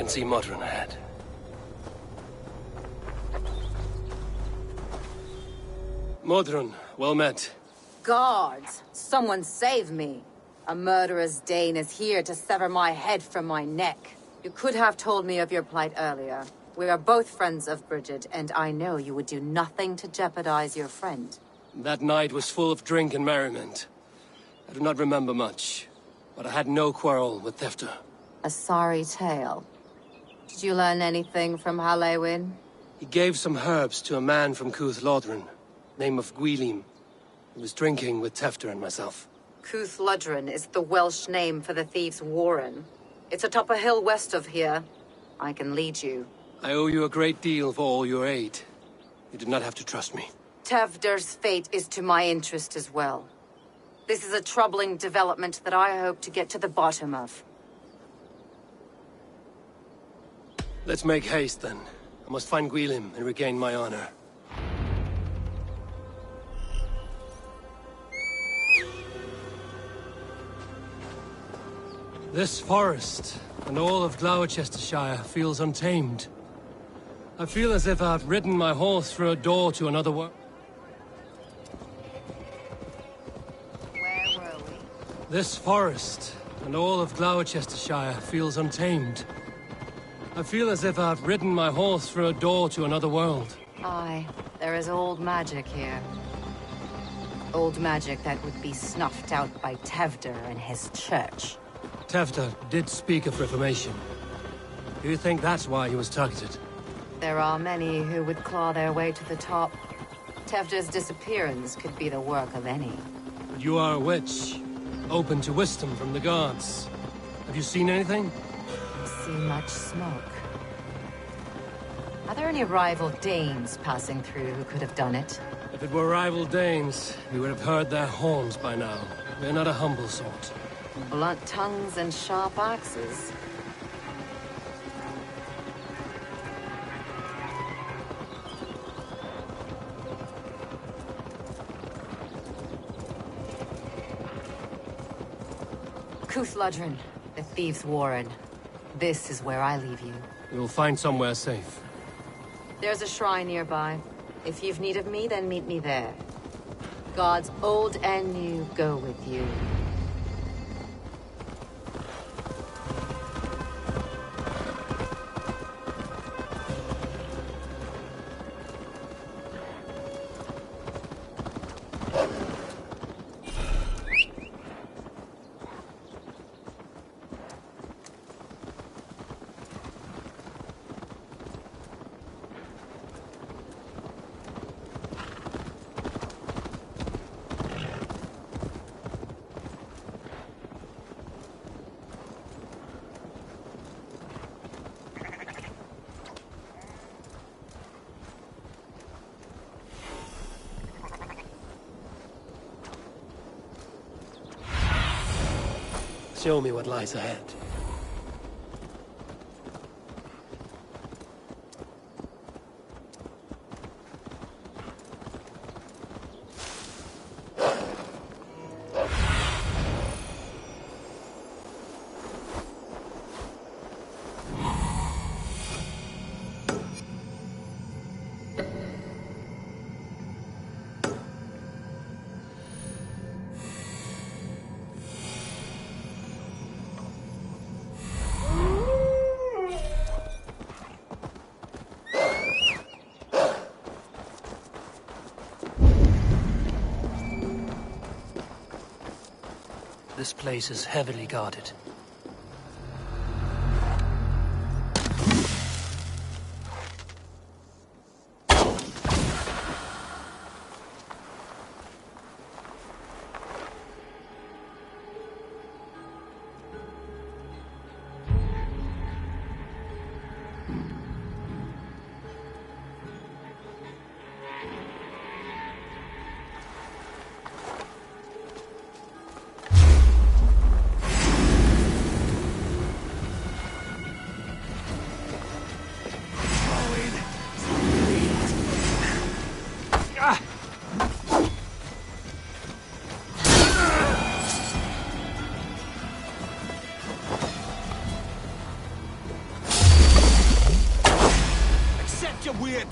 can see Modron ahead. Modron, well met. Guards, someone save me. A murderous Dane is here to sever my head from my neck. You could have told me of your plight earlier. We are both friends of Bridget, and I know you would do nothing to jeopardize your friend. That night was full of drink and merriment. I do not remember much, but I had no quarrel with Thefter. A sorry tale. Did you learn anything from Halewin? He gave some herbs to a man from Cuth Lodren, name of Gwylim. He was drinking with Tefter and myself. Cuth Lodren is the Welsh name for the thieves' warren. It's atop a hill west of here. I can lead you. I owe you a great deal for all your aid. You did not have to trust me. Tevder's fate is to my interest as well. This is a troubling development that I hope to get to the bottom of. Let's make haste, then. I must find Gwylim and regain my honor. This forest, and all of Gloucestershire, feels untamed. I feel as if I've ridden my horse through a door to another world. Where were we? This forest, and all of Gloucestershire, feels untamed. I feel as if I've ridden my horse through a door to another world. Aye, there is old magic here. Old magic that would be snuffed out by Tevder and his church. Tefter did speak of reformation. Do you think that's why he was targeted? There are many who would claw their way to the top. Tevder's disappearance could be the work of any. But you are a witch, open to wisdom from the gods. Have you seen anything? See much smoke. Are there any rival Danes passing through who could have done it? If it were rival Danes, we would have heard their horns by now. We're not a humble sort. Blunt tongues and sharp axes. Cuth Lodren, the thieves' warren. This is where I leave you. We will find somewhere safe. There's a shrine nearby. If you've need of me, then meet me there. Gods old and new go with you. Show me what lies ahead. This place is heavily guarded. wait!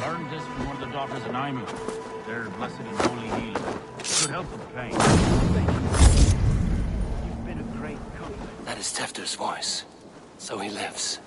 Learned this from one of the daughters of Naimu. They're blessed and holy healer. Should help with the pain. You've been a great cook. That is Tefter's voice. So he lives.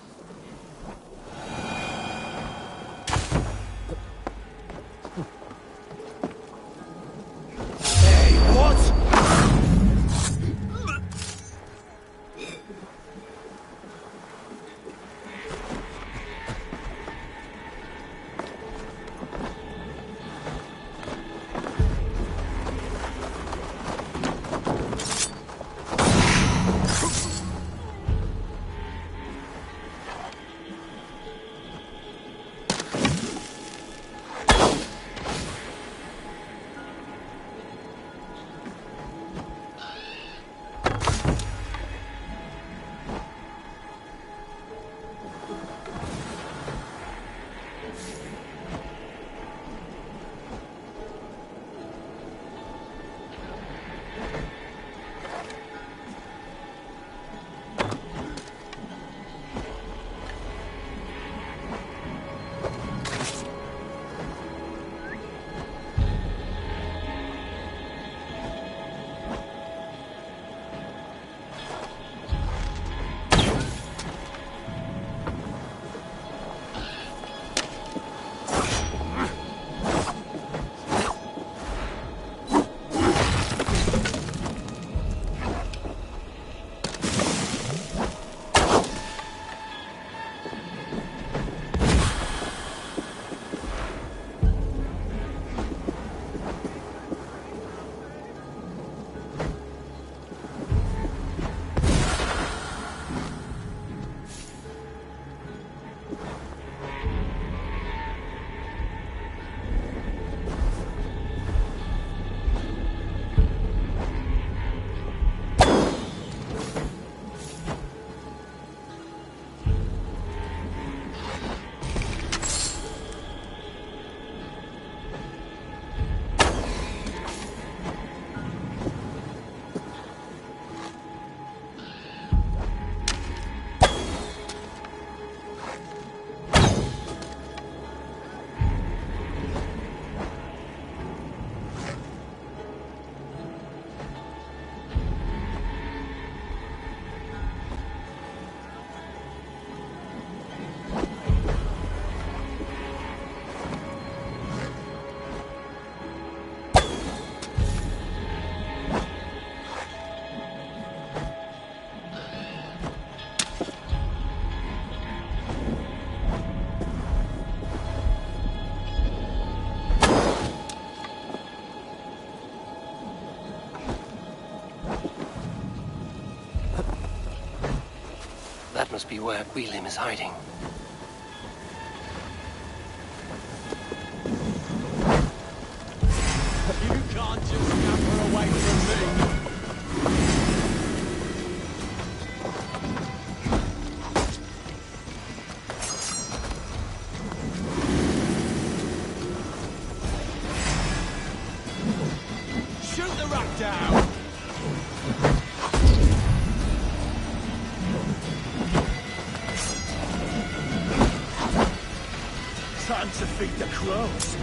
That must be where Gwilym is hiding. You can't just scamper away from me! down. Time to feed the crows.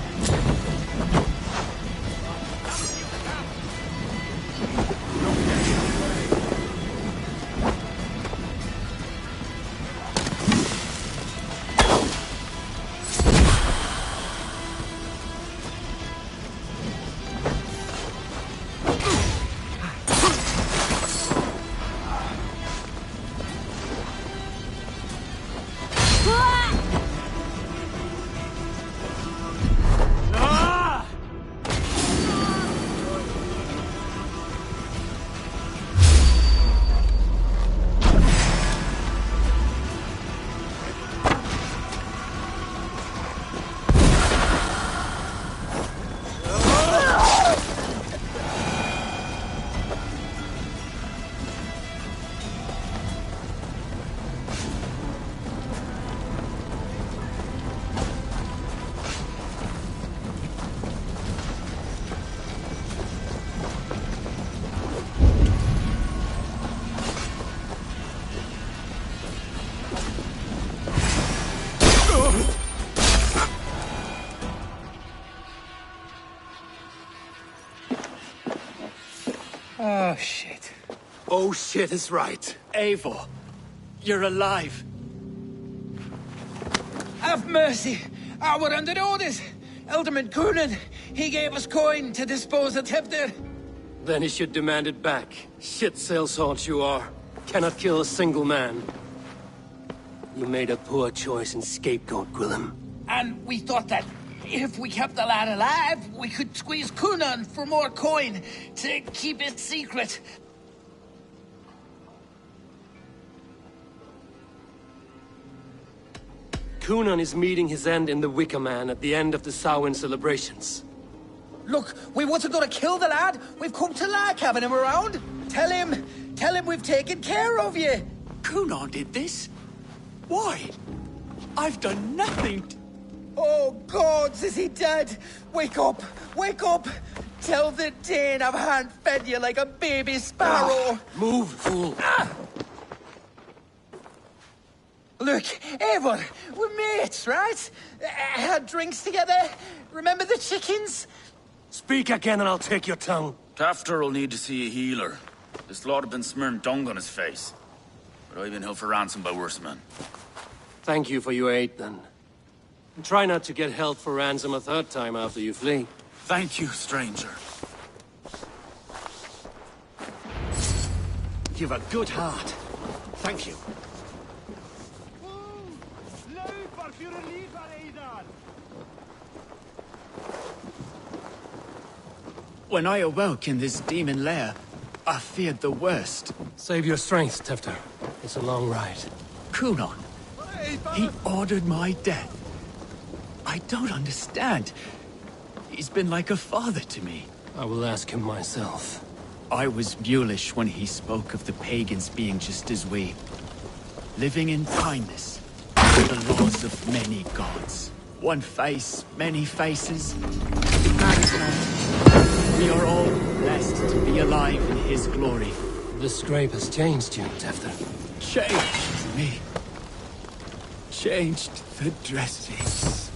Oh, shit. Oh, shit is right. Eivor, you're alive. Have mercy. We're under orders. Alderman Coonan, he gave us coin to dispose of Tepter. Then he should demand it back. Shit sellsword you are. Cannot kill a single man. You made a poor choice in scapegoat, Gwillem. And we thought that if we kept the lad alive, we could squeeze Coonan for more coin to keep it secret. Coonan is meeting his end in the Wicker Man at the end of the Samhain celebrations. Look, we wasn't gonna kill the lad. We've come to like having him around. Tell him we've taken care of you. Coonan did this? Why? I've done nothing. Oh, gods, is he dead? Wake up! Wake up! Tell the Dane I've hand-fed you like a baby sparrow! Move, fool! Look, Eivor, we're mates, right? Had drinks together. Remember the chickens? Speak again and I'll take your tongue. Tafter will need to see a healer. This lord have been smearing dung on his face. But I've been held for ransom by worse men. Thank you for your aid, then. And try not to get held for ransom a third time after you flee. Thank you, stranger. You've a good heart. Thank you. When I awoke in this demon lair, I feared the worst. Save your strength, Tefter. It's a long ride. Coonan, he ordered my death. I don't understand. He's been like a father to me. I will ask him myself. I was mulish when he spoke of the pagans being just as we. Living in kindness, with the laws of many gods. One face, many faces. Man's not. We are all blessed to be alive in his glory. The scrape has changed you, Tefter. Changed me. Changed the dressings.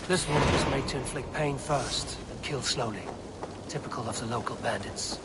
This wound was made to inflict pain first, and kill slowly. typical of the local bandits.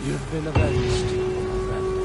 You've been avenged, my friend.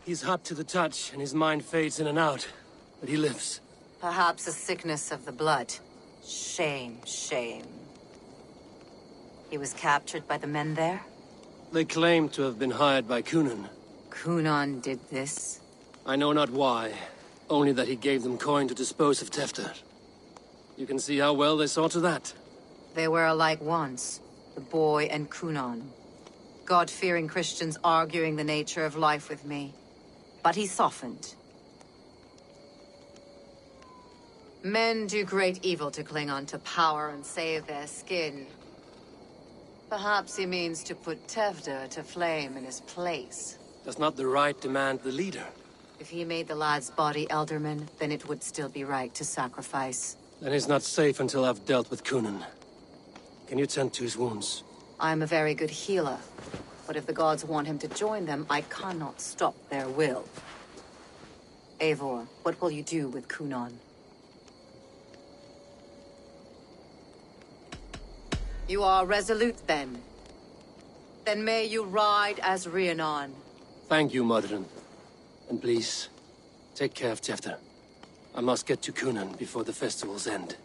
He's hot to the touch, and his mind fades in and out. But he lives. Perhaps a sickness of the blood. Shame, shame. He was captured by the men there? They claim to have been hired by Cunan. Cunan did this? I know not why. Only that he gave them coin to dispose of Tefter. You can see how well they saw to that. They were alike once, the boy and Cunan. God-fearing Christians arguing the nature of life with me. But he softened. Men do great evil to cling on to power and save their skin. Perhaps he means to put Tevder to flame in his place. Does not the right demand the leader? If he made the lad's body Elderman, then it would still be right to sacrifice. Then he's not safe until I've dealt with Cunan. Can you tend to his wounds? I'm a very good healer. But if the gods want him to join them, I cannot stop their will. Eivor, what will you do with Cunan? You are resolute, then. Then may you ride as Rhiannon. Thank you, Modron. And please, take care of Tefter. I must get to Cunan before the festival's end.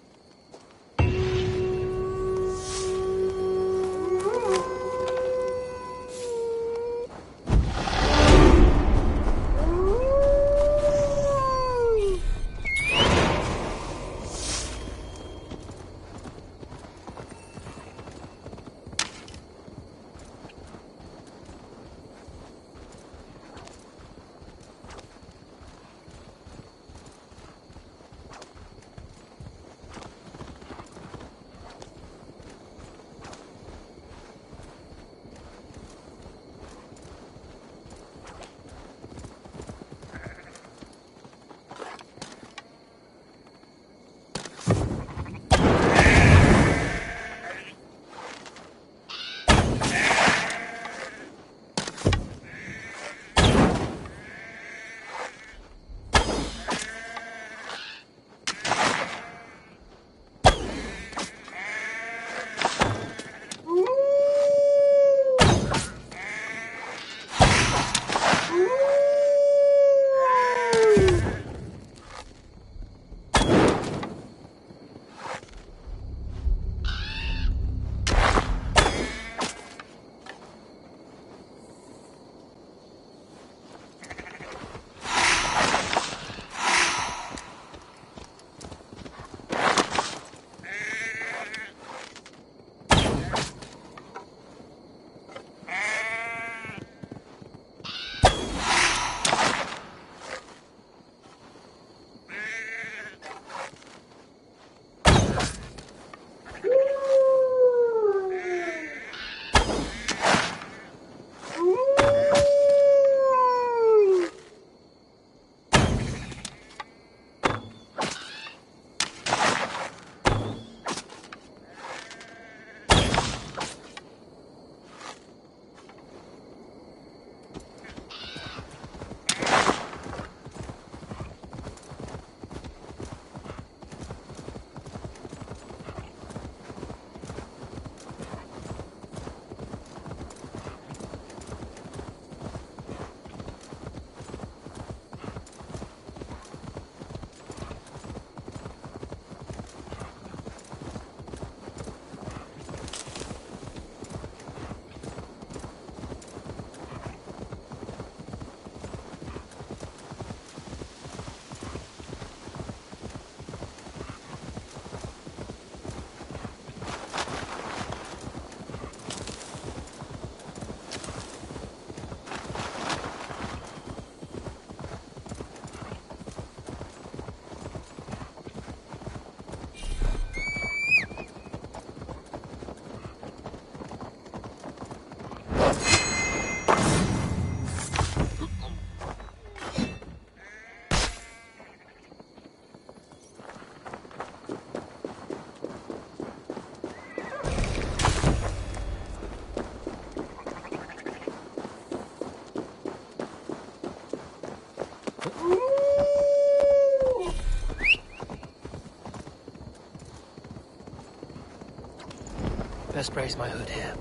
raise my hood here.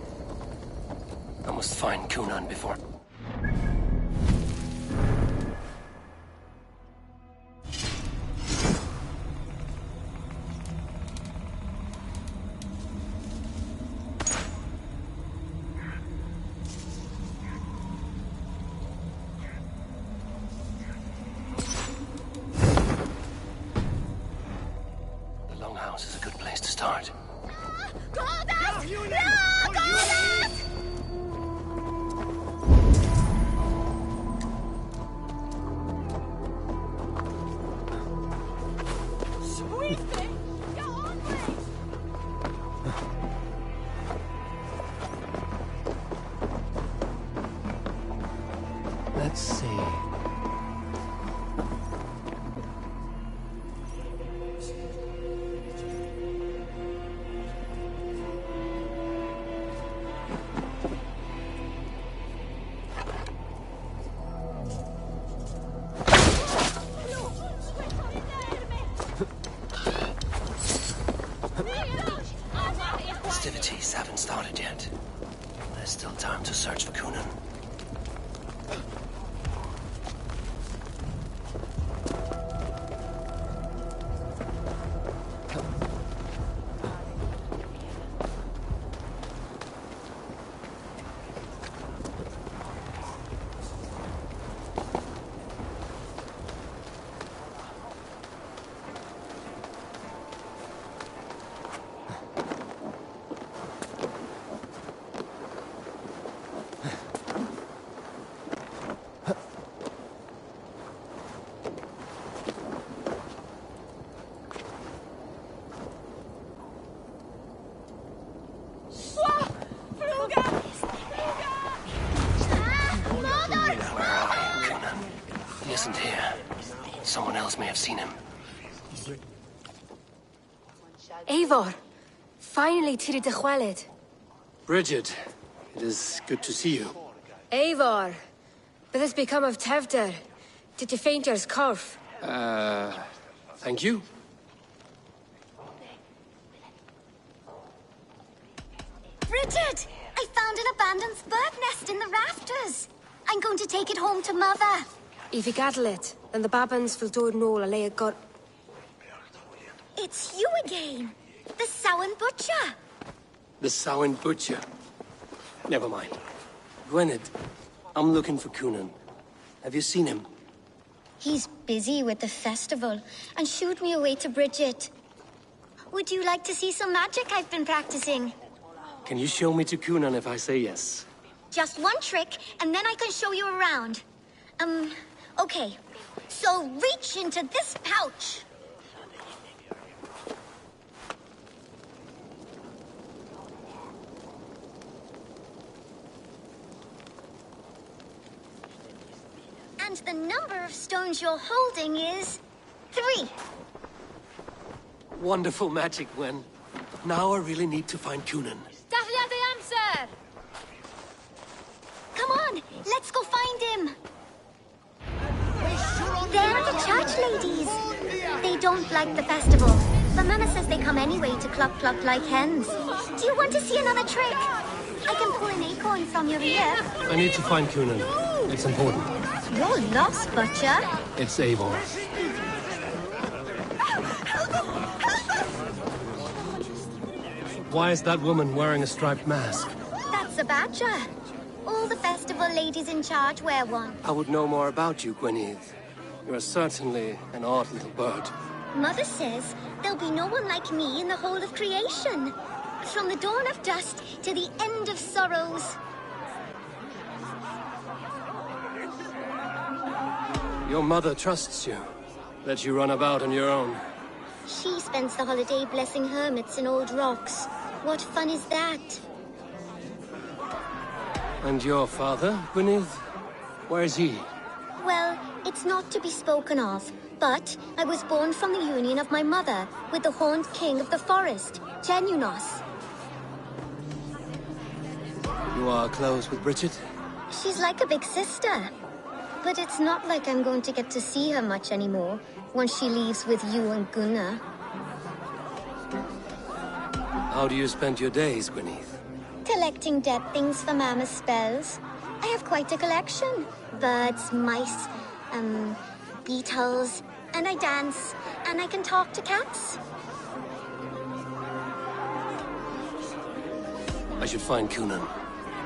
I must find Cunan before... The Longhouse is a good place to start. Let's see. Festivities haven't started yet. There's still time to search for Cunan. Isn't here. Someone else may have seen him. Eivor, finally tiri de chwaled. Bridget, it is good to see you. Eivor, but has become of Tevder. Did you faint yours corf? Thank you. Bridget! I found an abandoned bird nest in the rafters. I'm going to take it home to Mother. If you gaddle it, then the babans will do it all a lay a got. It's you again. The Samhain Butcher. The Samhain Butcher. Never mind. Gwynedd, I'm looking for Cunan. Have you seen him? He's busy with the festival and shooed me away to Bridget. Would you like to see some magic I've been practicing? Can you show me to Cunan if I say yes? Just one trick, and then I can show you around. Okay. So reach into this pouch. And the number of stones you're holding is 3. Wonderful magic, Gwen. Now I really need to find Cunan. Dathliad the answer! Come on, let's go find him. They're the church ladies. They don't like the festival, but Mama says they come anyway to cluck cluck like hens. Do you want to see another trick? I can pull an acorn from your ear. I need to find Cunan. It's important. You're lost, Butcher. It's Eivor. Why is that woman wearing a striped mask? That's a badger. All the festival ladies in charge wear one. I would know more about you, Gwynedd. You are certainly an odd little bird. Mother says there'll be no one like me in the whole of creation. From the dawn of dust to the end of sorrows. Your mother trusts you. Lets you run about on your own. She spends the holiday blessing hermits in old rocks. What fun is that? And your father, Gwynedd? Where is he? Well, it's not to be spoken of, but I was born from the union of my mother with the horned king of the forest, Genunos. You are close with Bridget? She's like a big sister. But it's not like I'm going to get to see her much anymore once she leaves with you and Gunnar. How do you spend your days, Gwynedd? collecting dead things for Mama's spells. I have quite a collection. Birds, mice, beetles, and I dance, and I can talk to cats. I should find Cunan.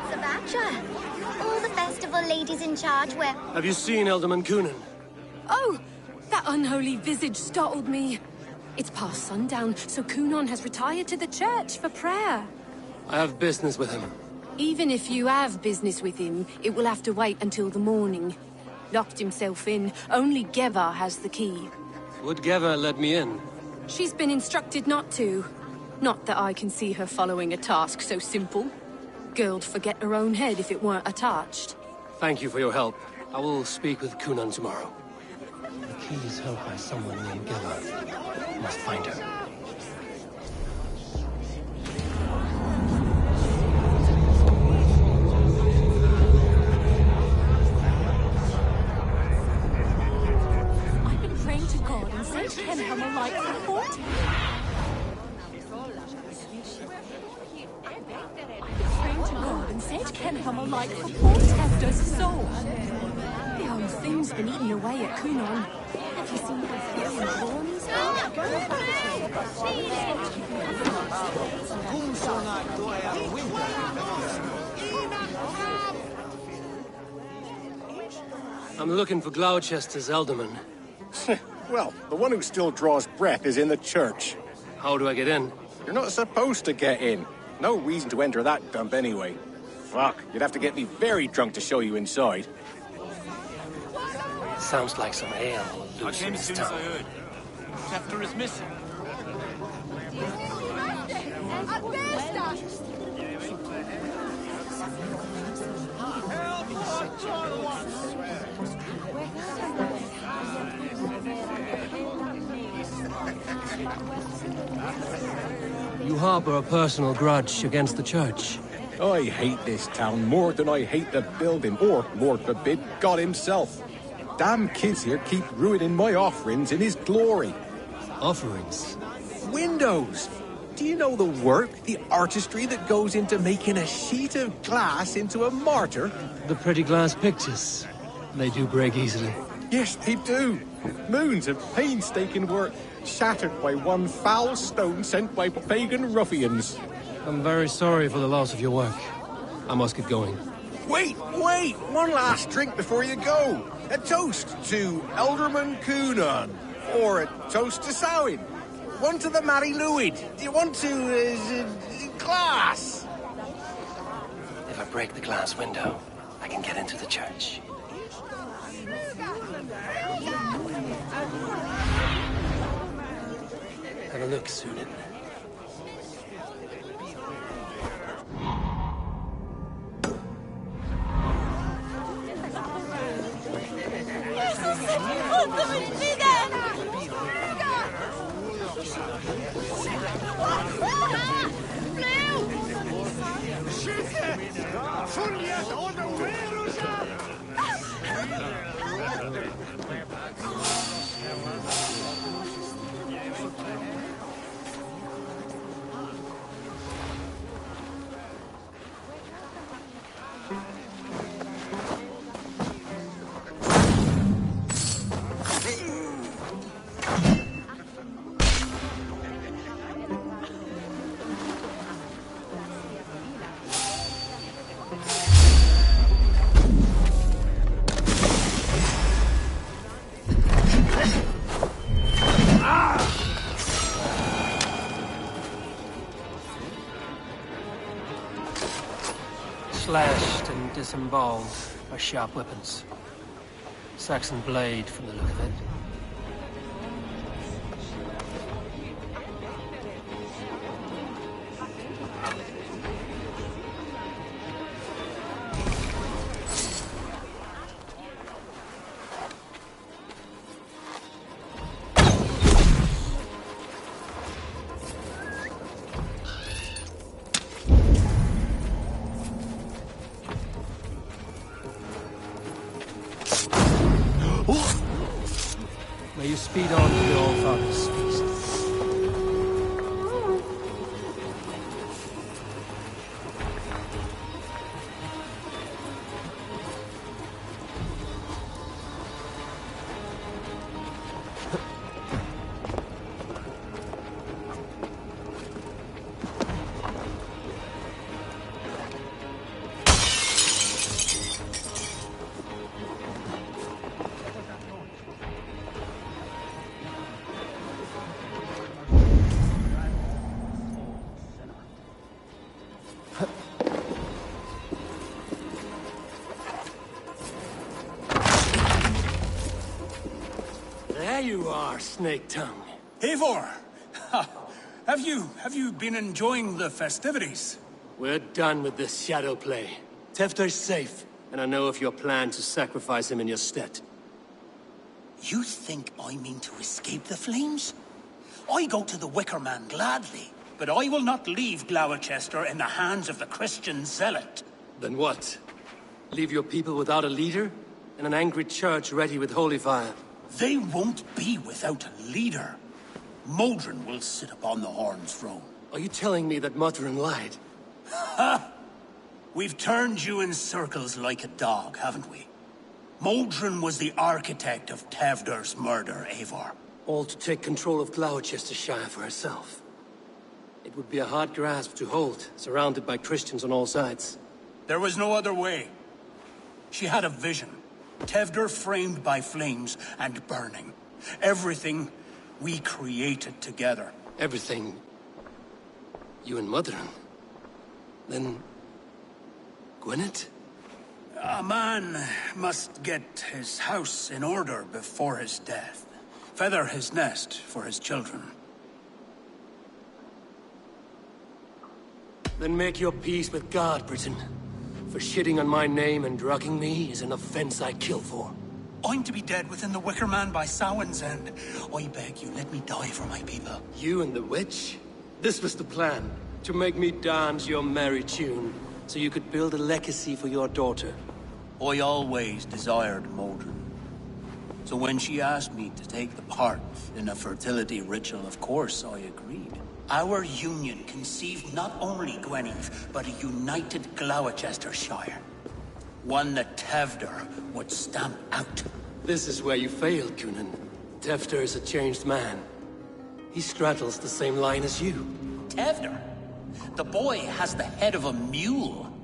Sabatra, all the festival ladies in charge were... Have you seen Elderman Cunan? Oh, that unholy visage startled me. It's past sundown, so Cunan has retired to the church for prayer. I have business with him. Even if you have business with him, it will have to wait until the morning. Locked himself in. Only Geva has the key. Would Geva let me in? She's been instructed not to. Not that I can see her following a task so simple. Girl'd forget her own head if it weren't attached. Thank you for your help. I will speak with Cunan tomorrow. The key is held by someone named Geva. Must find her. I've been praying to God and Saint Kenhelm alike for 40. Praying to God and Saint Kenhelm alike for 40 Hefter's soul. The whole thing's been eaten away at Cunan. Have you seen the feeling horns? I'm looking for Gloucester's Elderman. Well, the one who still draws breath is in the church. How do I get in? You're not supposed to get in. No reason to enter that dump anyway. Fuck, you'd have to get me very drunk to show you inside. Sounds like some ale. I came as soon as I heard. Hefter is missing. You harbor a personal grudge against the church. I hate this town more than I hate the building, or, Lord forbid, God himself. Damn kids here keep ruining my offerings in his glory. Offerings? Windows! Do you know the work, the artistry that goes into making a sheet of glass into a martyr? The pretty glass pictures. They do break easily. Yes, they do. Moons of painstaking work, shattered by one foul stone sent by pagan ruffians. I'm very sorry for the loss of your work. I must get going. Wait! One last drink before you go. A toast to Elderman Cunan. Or a toast to Samhain. One to the Mary Lwyd. Do you want to, glass? If I break the glass window, I can get into the church. Have a look, Sunan. Slashed and disemboweled by sharp weapons. Saxon blade from the look of it. May you speed on to the All-Father's feast. are, Snake Tongue. Eivor! Have you been enjoying the festivities? We're done with this shadow play. Tefter's safe, and I know of your plan to sacrifice him in your stead. You think I mean to escape the flames? I go to the Wicker Man gladly, but I will not leave Gloucester in the hands of the Christian zealot. Then what? Leave your people without a leader? And an angry church ready with holy fire? They won't be without a leader. Modron will sit upon the Horn's throne. Are you telling me that Modron lied? Ha! We've turned you in circles like a dog, haven't we? Modron was the architect of Tevder's murder, Eivor. All to take control of Gloucestershire for herself. It would be a hard grasp to hold, surrounded by Christians on all sides. There was no other way. She had a vision. Tevder framed by flames and burning. Everything we created together. Everything? You and Modron? Then... Gwyneth? A man must get his house in order before his death. Feather his nest for his children. Then make your peace with God, Britain. For shitting on my name and drugging me is an offense I kill for. I'm to be dead within the Wicker Man by Samhain's end. I beg you, let me die for my people. You and the witch? This was the plan. To make me dance your merry tune, so you could build a legacy for your daughter. I always desired Modron. So when she asked me to take the part in a fertility ritual, of course I agreed. Our union conceived not only Gwyneth, but a united Gloucestershire. One that Tevder would stamp out. This is where you failed, Cunan. Tefter is a changed man. He straddles the same line as you. Tevder? The boy has the head of a mule.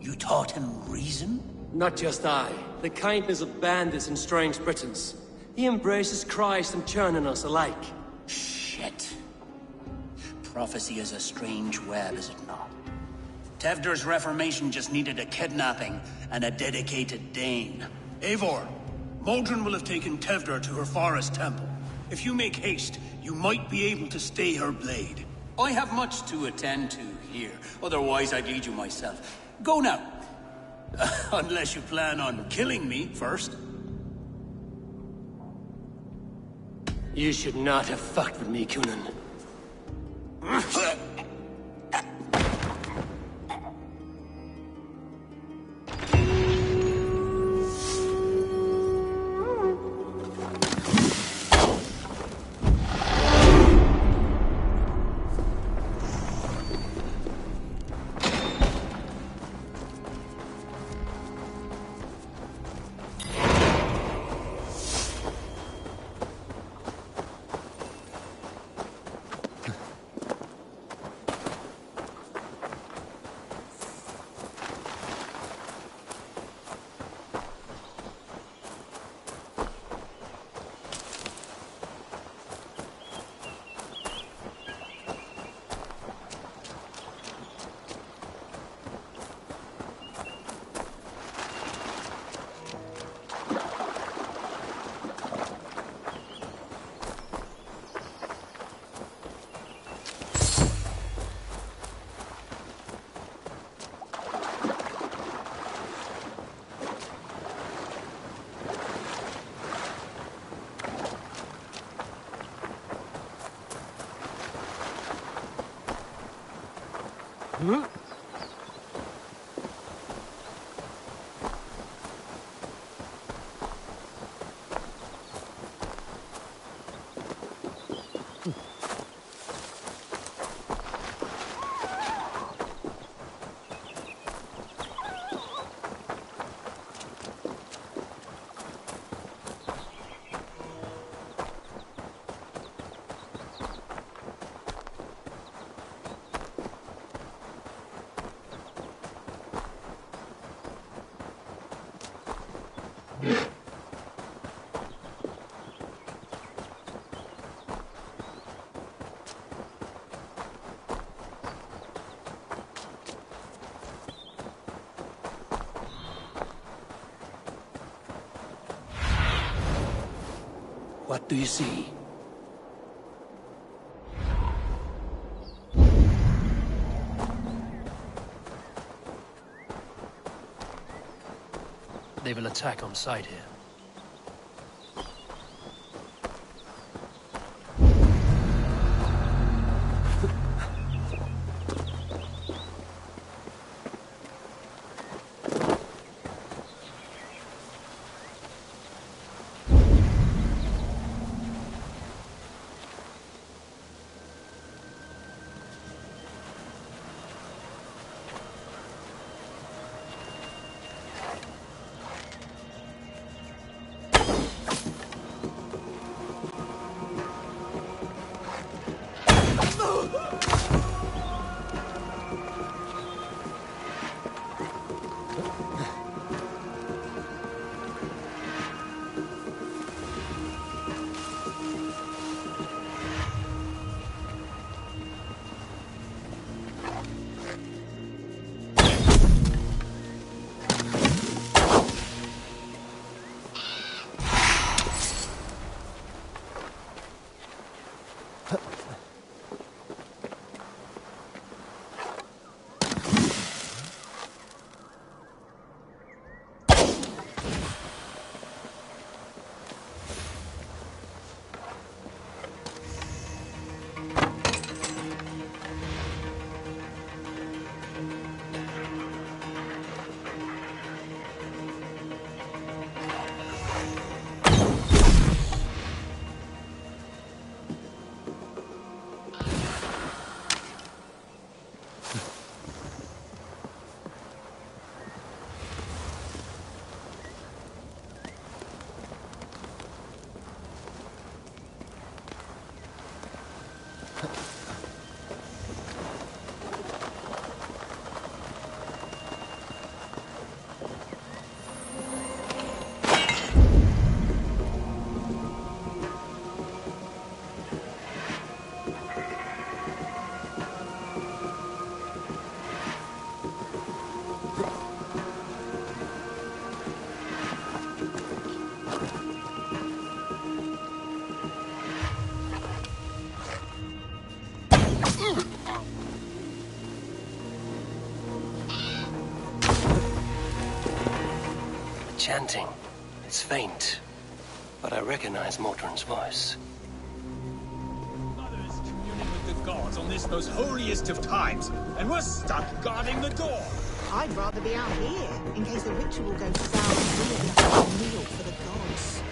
You taught him reason? Not just I. The kindness of bandits and strange Britons. He embraces Christ and churn in us alike. Shit. Prophecy is a strange web, is it not? Tevder's reformation just needed a kidnapping and a dedicated Dane. Eivor, Modron will have taken Tevder to her forest temple. If you make haste, you might be able to stay her blade. I have much to attend to here, otherwise I'd lead you myself. Go now. Unless you plan on killing me first. You should not have fucked with me, Cunan. What do you see? They will attack on sight here. Chanting. It's faint, but I recognize Mordrin's voice. Mother's communing with the gods on this most holiest of times, and we're stuck guarding the door. I'd rather be out here, in case the ritual goes sour and we have a meal for the gods.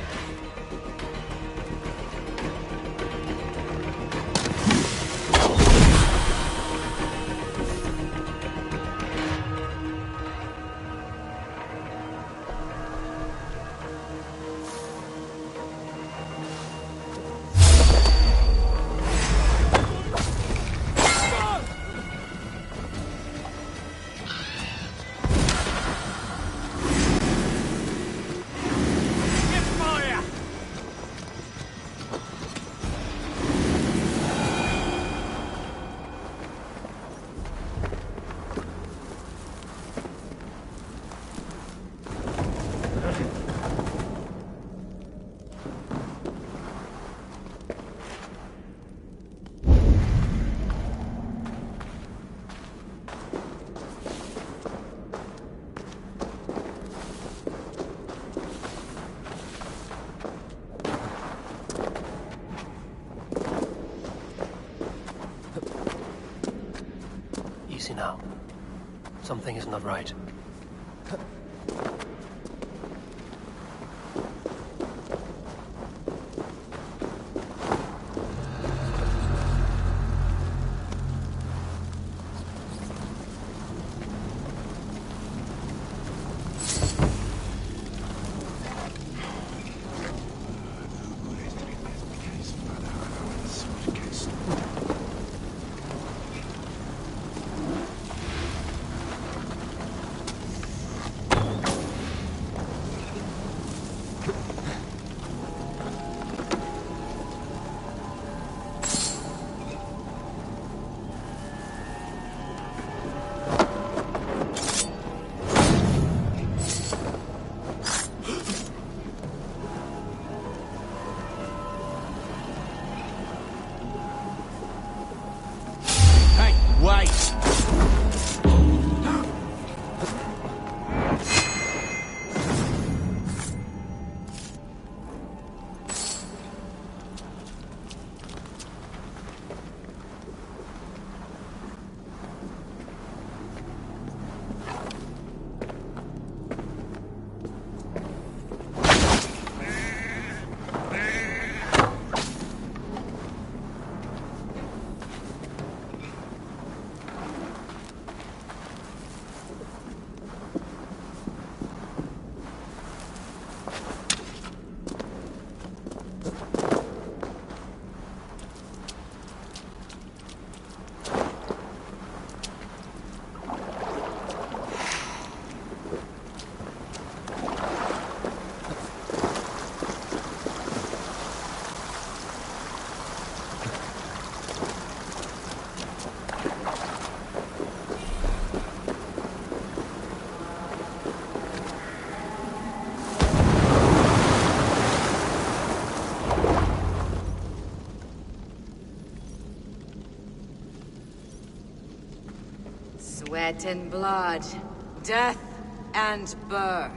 Easy now. Something is not right. Sweat and blood, death and birth.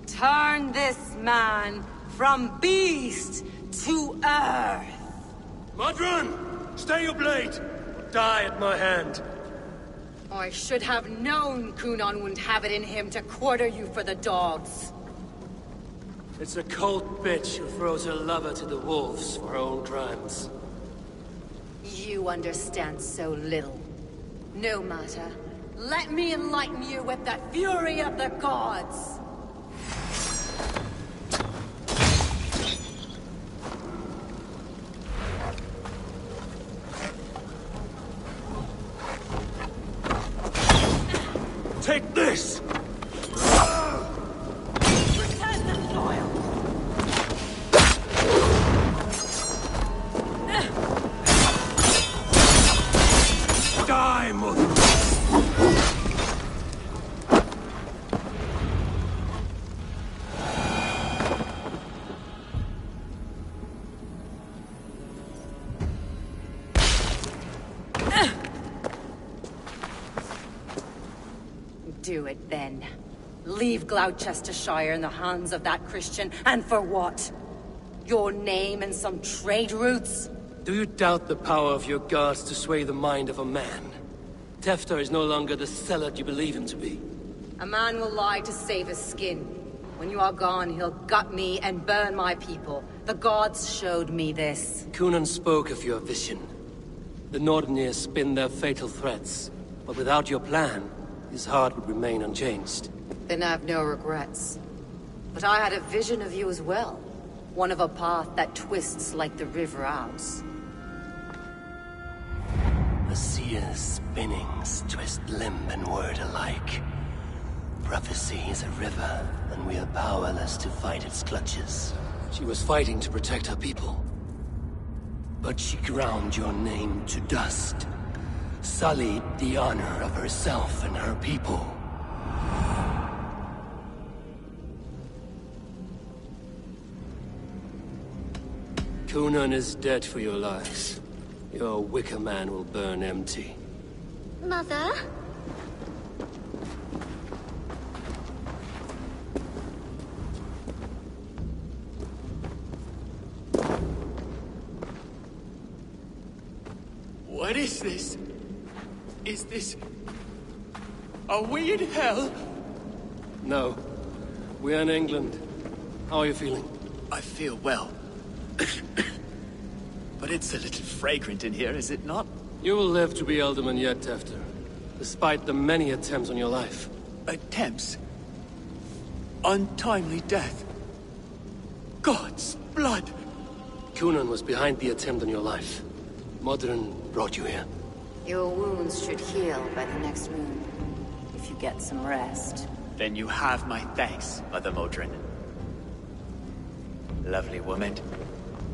Turn this man from beast to earth. Modron! Stay your blade! Or die at my hand. I should have known Kunon wouldn't have it in him to quarter you for the dogs. It's a cold bitch who throws her lover to the wolves for her own crimes. You understand so little. No matter. Let me enlighten you with the fury of the gods! Take this! Return the soil! Die, mother! Do it then. Leave Gloucestershire in the hands of that Christian, and for what? Your name and some trade routes? Do you doubt the power of your gods to sway the mind of a man? Tefter is no longer the zealot you believe him to be. A man will lie to save his skin. When you are gone, he'll gut me and burn my people. The gods showed me this. Kunon spoke of your vision. The Nordenir spin their fatal threats, but without your plan, his heart would remain unchanged. Then I have no regrets. But I had a vision of you as well. One of a path that twists like the river Ouse. The seer's spinnings twist limb and word alike. Prophecy is a river, and we are powerless to fight its clutches. She was fighting to protect her people. But she ground your name to dust. Sullied the honor of herself and her people. Kunon is dead for your lives. Your wicker man will burn empty. Mother? What is this? Is this... Are we in hell? No. We're in England. How are you feeling? I feel well. But it's a little fragrant in here, is it not? You will live to be Elderman yet, Tefter. Despite the many attempts on your life. Attempts? Untimely death? God's blood! Kunon was behind the attempt on your life. Modron brought you here. Your wounds should heal by the next moon, if you get some rest. Then you have my thanks, Mother Modron. Lovely woman.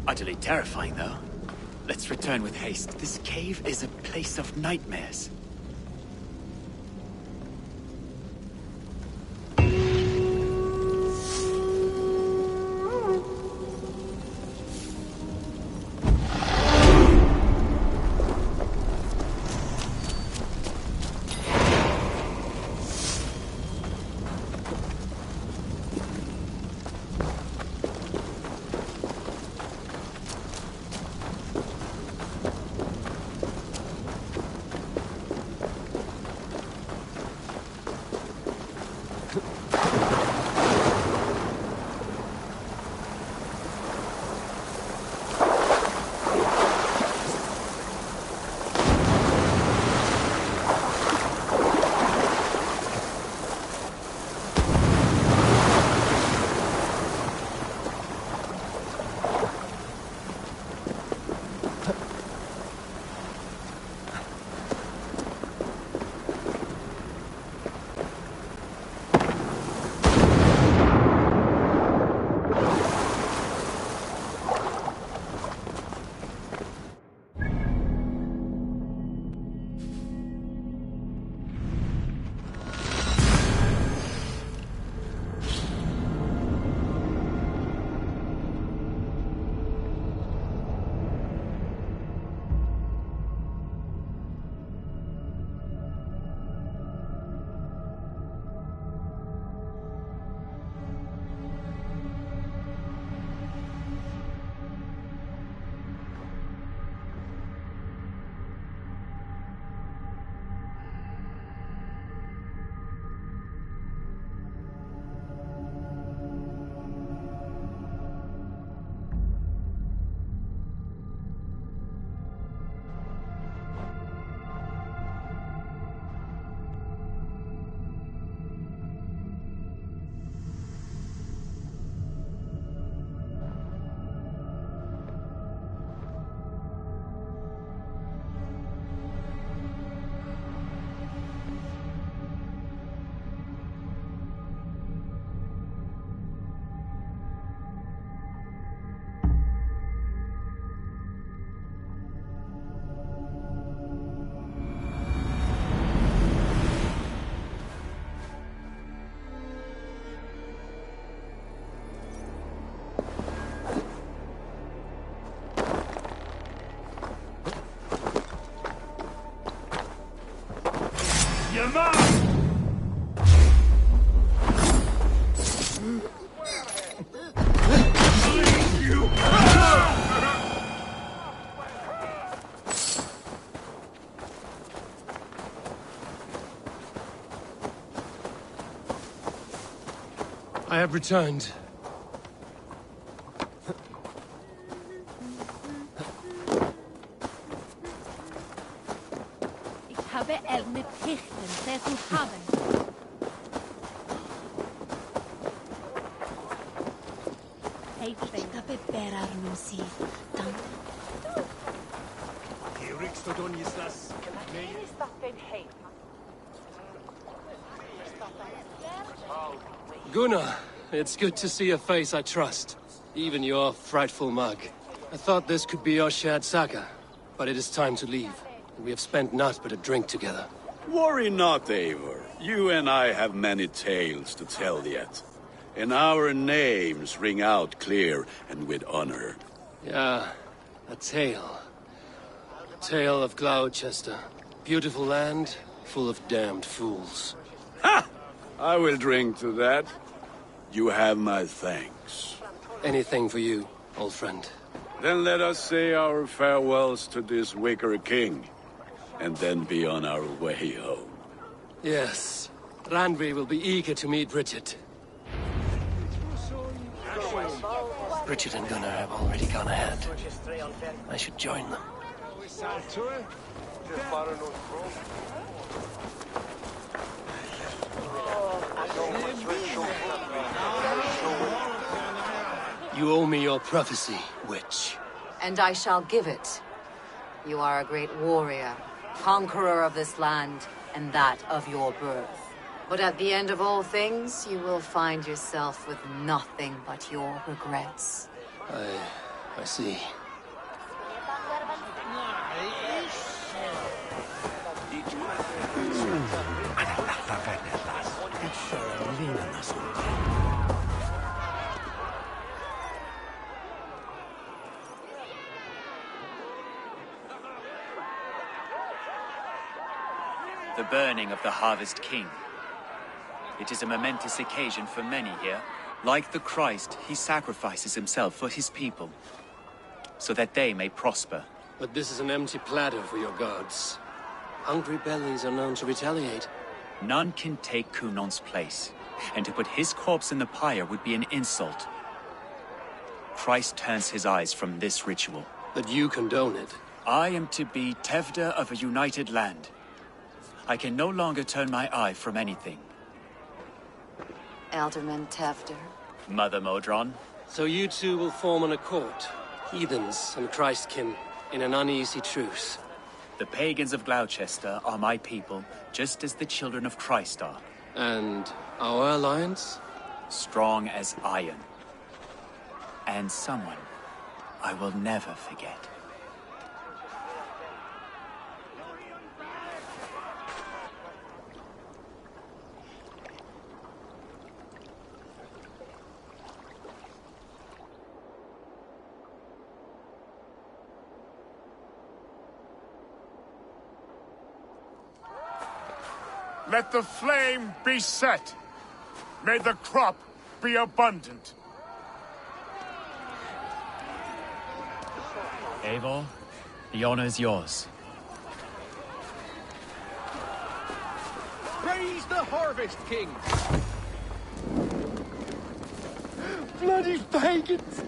Utterly terrifying, though. Let's return with haste. This cave is a place of nightmares. I have returned. Ik habe mit Pichten, sehr zu haben. Ik habe berar nusi. Danke. Gunnar, it's good to see a face I trust. Even your frightful mug. I thought this could be our shared saga, but it is time to leave. We have spent naught but a drink together. Worry not, Eivor. You and I have many tales to tell yet. And our names ring out clear and with honor. Yeah, a tale. A tale of Gloucester. Beautiful land, full of damned fools. Ha! I will drink to that. You have my thanks. Anything for you, old friend. Then let us say our farewells to this wicker king, and then be on our way home. Yes, Randvi will be eager to meet Richard. Richard and Gunnar have already gone ahead. I should join them. You owe me your prophecy, witch. And I shall give it. You are a great warrior, conqueror of this land, and that of your birth. But at the end of all things, you will find yourself with nothing but your regrets. I see. The burning of the Harvest King. It is a momentous occasion for many here. Like the Christ, he sacrifices himself for his people, so that they may prosper. But this is an empty platter for your gods. Hungry bellies are known to retaliate. None can take Cunon's place, and to put his corpse in the pyre would be an insult. Christ turns his eyes from this ritual. But you condone it. I am to be Tevda of a united land. I can no longer turn my eye from anything. Elderman Tevder. Mother Modron. So you two will form an accord, heathens and Christkin, in an uneasy truce. The pagans of Gloucester are my people, just as the children of Christ are. And our alliance? Strong as iron. And someone I will never forget. Let the flame be set. May the crop be abundant. Eivor, the honor is yours. Praise the Harvest King! Bloody pagans!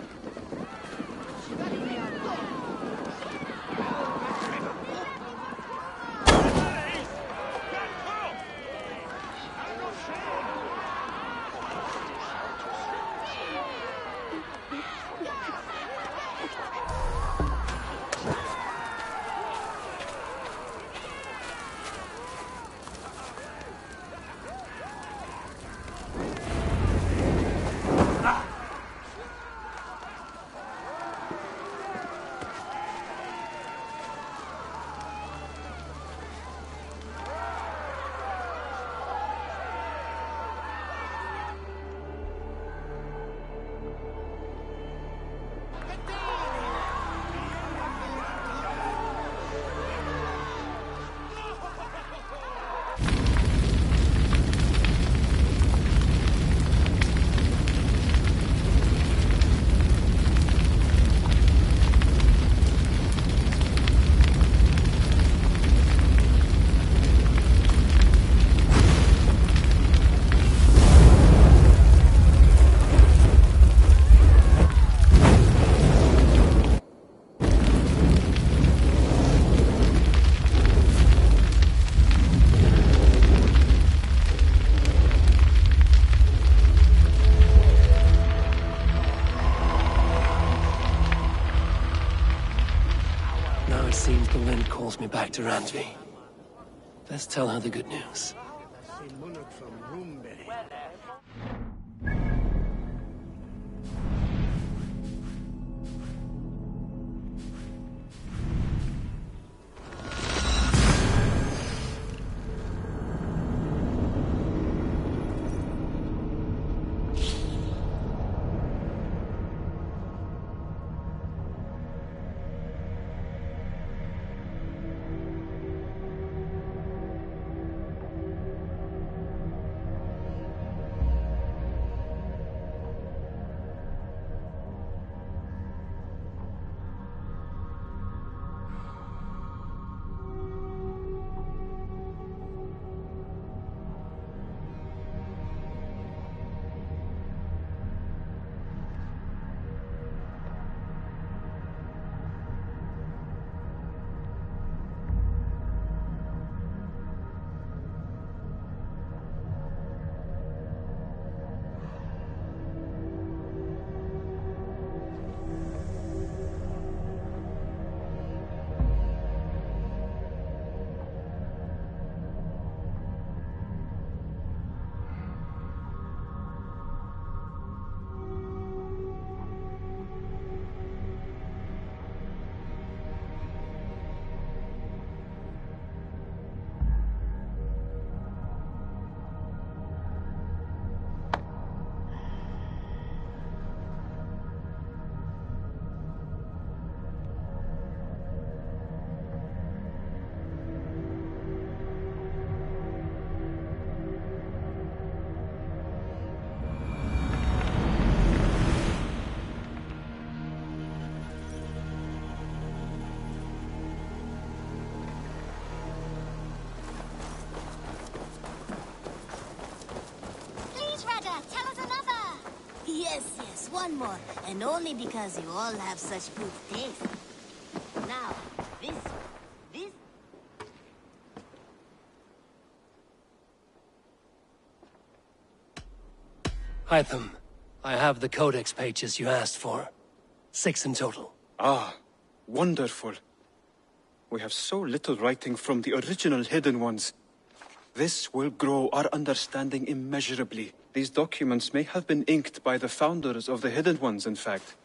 calls me back to Randvi. Let's tell her the good news. Yes, one more. And only because you all have such good taste. Now, this. Hytham, I have the codex pages you asked for. 6 in total. Ah, wonderful. We have so little writing from the original Hidden Ones. This will grow our understanding immeasurably. These documents may have been inked by the founders of the Hidden Ones, in fact.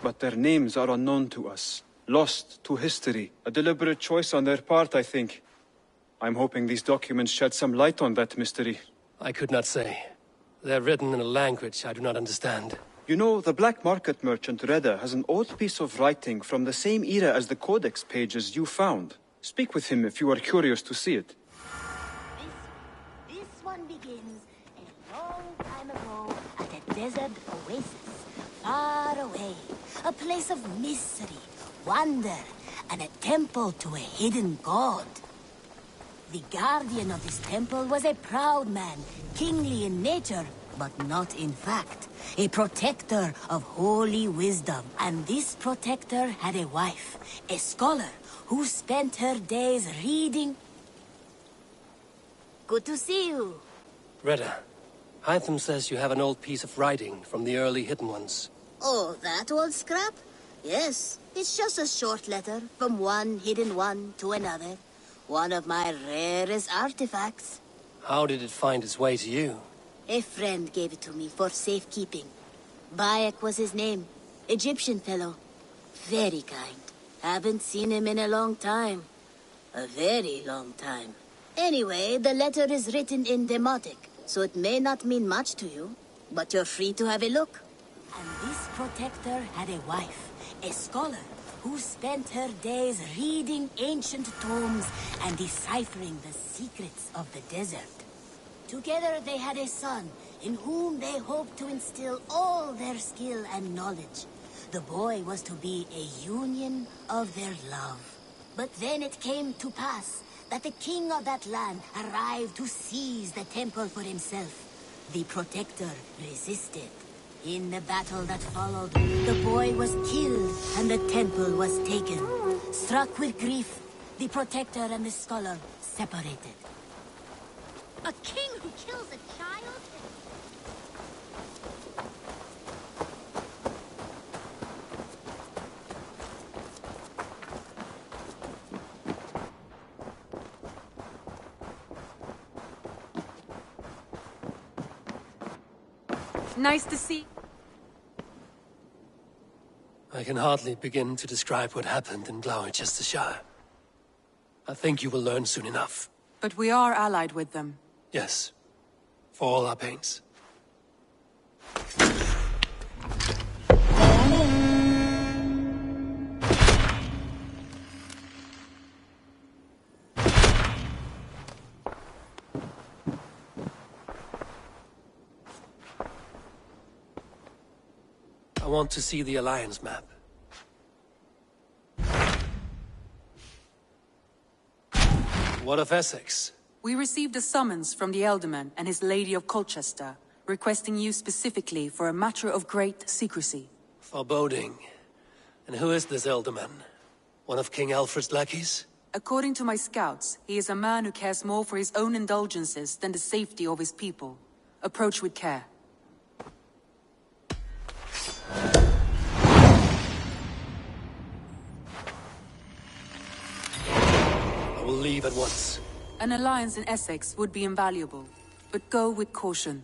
But their names are unknown to us. Lost to history. A deliberate choice on their part, I think. I'm hoping these documents shed some light on that mystery. I could not say. They're written in a language I do not understand. You know, the black market merchant Reda has an old piece of writing from the same era as the codex pages you found. Speak with him if you are curious to see it. This one begins a long time ago at a desert oasis, far away. A place of mystery, wonder, and a temple to a hidden god. The guardian of this temple was a proud man, kingly in nature, but not in fact. A protector of holy wisdom. And this protector had a wife, a scholar, who spent her days reading. Good to see you. Reda, Hytham says you have an old piece of writing from the early Hidden Ones. Oh, that old scrap? Yes, it's just a short letter from one hidden one to another. One of my rarest artifacts. How did it find its way to you? A friend gave it to me for safekeeping. Bayek was his name. Egyptian fellow. Very kind. Haven't seen him in a long time. A very long time. Anyway, the letter is written in Demotic, so it may not mean much to you, but you're free to have a look. And this protector had a wife, a scholar, who spent her days reading ancient tomes and deciphering the secrets of the desert. Together they had a son, in whom they hoped to instill all their skill and knowledge. The boy was to be a union of their love. But then it came to pass that the king of that land arrived to seize the temple for himself. The protector resisted. In the battle that followed, the boy was killed and the temple was taken. Struck with grief, the protector and the scholar separated. A king who kills a child? Nice to see. I can hardly begin to describe what happened in Gloucestershire. I think you will learn soon enough. But we are allied with them. Yes. For all our pains. I want to see the Alliance map. What of Essex? We received a summons from the Ealdorman and his Lady of Colchester, requesting you specifically for a matter of great secrecy. Foreboding. And who is this Ealdorman? One of King Alfred's lackeys? According to my scouts, he is a man who cares more for his own indulgences than the safety of his people. Approach with care. I will leave at once. An alliance in Essex would be invaluable, but go with caution.